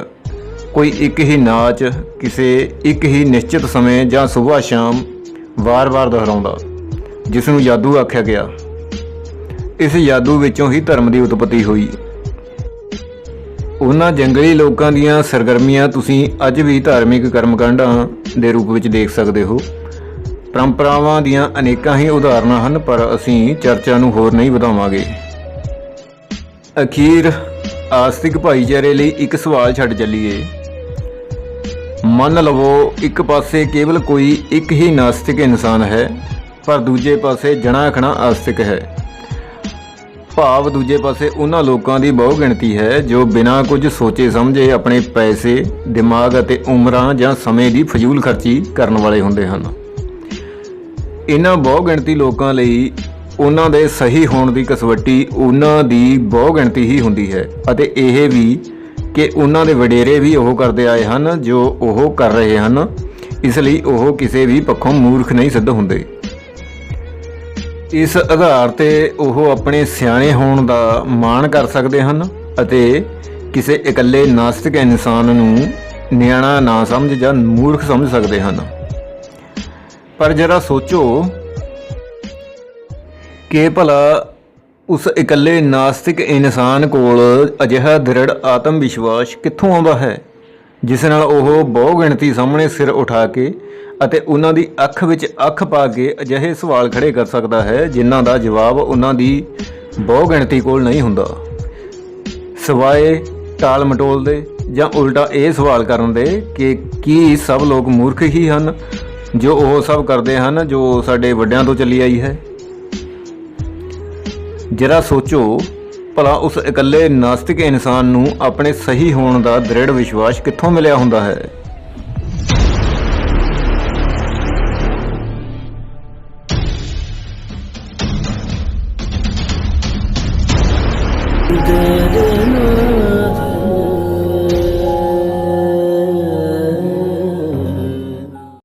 ਕੋਈ ਇੱਕ ਹੀ ਨਾਚ ਕਿਸੇ ਇੱਕ ਹੀ ਨਿਸ਼ਚਿਤ ਸਮੇਂ ਜਾਂ ਸੁਬਾਹ ਸ਼ਾਮ ਵਾਰ-ਵਾਰ ਦੁਹਰਾਉਂਦਾ, ਜਿਸ ਨੂੰ ਜਾਦੂ ਆਖਿਆ ਗਿਆ। ਇਸ ਜਾਦੂ ਵਿੱਚੋਂ ਹੀ ਧਰਮ ਦੀ ਉਤਪਤੀ ਹੋਈ। ਉਹਨਾਂ ਜੰਗਲੀ ਲੋਕਾਂ ਦੀਆਂ ਸਰਗਰਮੀਆਂ ਤੁਸੀਂ ਅੱਜ ਵੀ ਧਾਰਮਿਕ ਕਰਮਕਾਂਡਾਂ ਦੇ ਰੂਪ ਵਿੱਚ ਦੇਖ ਸਕਦੇ ਹੋ। ਪਰੰਪਰਾਵਾਂ ਦੀਆਂ ਅਨੇਕਾਂ ਹੀ ਉਦਾਹਰਨਾਂ ਹਨ, ਪਰ ਅਸੀਂ ਚਰਚਾ ਨੂੰ ਹੋਰ ਨਹੀਂ ਵਧਾਵਾਂਗੇ। ਅਖੀਰ ਆਸਤਿਕ ਭਾਈਚਾਰੇ ਲਈ ਇੱਕ ਸਵਾਲ ਛੱਡ ਚੱਲੀਏ। ਮੰਨ ਲਵੋ ਇੱਕ ਪਾਸੇ ਕੇਵਲ ਕੋਈ ਇੱਕ ਹੀ ਨਾਸਤਿਕ ਇਨਸਾਨ ਹੈ, ਪਰ ਦੂਜੇ ਪਾਸੇ ਜਣਾ ਖਣਾ ਆਸਤਿਕ ਹੈ। ਭਾਵ ਦੂਜੇ ਪਾਸੇ ਉਹਨਾਂ ਲੋਕਾਂ ਦੀ ਬਹੁ ਗਿਣਤੀ ਹੈ ਜੋ ਬਿਨਾਂ ਕੁਝ ਸੋਚੇ ਸਮਝੇ ਆਪਣੇ ਪੈਸੇ, ਦਿਮਾਗ ਅਤੇ ਉਮਰਾਂ ਜਾਂ ਸਮੇਂ ਦੀ ਫਜ਼ੂਲ ਖਰਚੀ ਕਰਨ ਵਾਲੇ ਹੁੰਦੇ ਹਨ। ਇਹਨਾਂ ਬਹੁ ਗਿਣਤੀ ਲੋਕਾਂ ਲਈ ਉਹਨਾਂ ਦੇ ਸਹੀ ਹੋਣ ਦੀ ਕਸਵੱਟੀ ਉਹਨਾਂ ਦੀ ਬਹੁ ਗਿਣਤੀ ਹੀ ਹੁੰਦੀ ਹੈ ਅਤੇ ਇਹ ਵੀ ਕਿ ਉਹਨਾਂ ਦੇ ਵਡੇਰੇ ਵੀ ਉਹ ਕਰਦੇ ਆਏ ਹਨ ਜੋ ਉਹ ਕਰ ਰਹੇ ਹਨ, ਇਸ ਲਈ ਉਹ ਕਿਸੇ ਵੀ ਪੱਖੋਂ ਮੂਰਖ ਨਹੀਂ ਸਿੱਧ ਹੁੰਦੇ। ਇਸ ਆਧਾਰ ਤੇ ਉਹ ਆਪਣੇ ਸਿਆਣੇ ਹੋਣ ਦਾ ਮਾਣ ਕਰ ਸਕਦੇ ਹਨ ਅਤੇ ਕਿਸੇ ਇਕੱਲੇ ਨਾਸਤਿਕ ਇਨਸਾਨ ਨੂੰ ਨਿਆਣਾ ਨਾ ਸਮਝ ਜਾਂ ਮੂਰਖ ਸਮਝ ਸਕਦੇ ਹਨ। ਪਰ ਜਰਾ ਸੋਚੋ ਕਿ ਭਲਾ ਉਸ ਇਕੱਲੇ ਨਾਸਤਿਕ ਇਨਸਾਨ ਕੋਲ ਅਜਿਹਾ ਦ੍ਰਿੜ ਆਤਮ ਵਿਸ਼ਵਾਸ ਕਿੱਥੋਂ ਆਉਂਦਾ ਹੈ ਜਿਸ ਨਾਲ ਉਹ ਬਹੁ ਗਿਣਤੀ ਸਾਹਮਣੇ ਸਿਰ ਉਠਾ ਕੇ ਅਤੇ ਉਹਨਾਂ ਦੀ ਅੱਖ ਵਿੱਚ ਅੱਖ ਪਾ ਕੇ ਅਜਿਹੇ ਸਵਾਲ ਖੜੇ ਕਰ ਸਕਦਾ ਹੈ ਜਿਨ੍ਹਾਂ ਦਾ ਜਵਾਬ ਉਹਨਾਂ ਦੀ ਬਹੁ ਗਿਣਤੀ ਕੋਲ ਨਹੀਂ ਹੁੰਦਾ, ਸਿਵਾਏ ਟਾਲ ਮਟੋਲ ਦੇ ਜਾਂ ਉਲਟਾ ਇਹ ਸਵਾਲ ਕਰਨ ਦੇ ਕਿ ਕੀ ਸਭ ਲੋਕ ਮੂਰਖ ਹੀ ਹਨ ਜੋ ਉਹ ਸਭ ਕਰਦੇ ਹਨ ਜੋ ਸਾਡੇ ਵੱਡਿਆਂ ਤੋਂ ਚੱਲੀ ਆਈ ਹੈ। ਜਰਾ ਸੋਚੋ ਭਲਾ ਉਸ ਇਕੱਲੇ ਨਾਸਤਿਕ ਇਨਸਾਨ ਨੂੰ ਆਪਣੇ ਸਹੀ ਹੋਣ ਦਾ ਦ੍ਰਿੜ ਵਿਸ਼ਵਾਸ ਕਿੱਥੋਂ ਮਿਲਿਆ ਹੁੰਦਾ ਹੈ।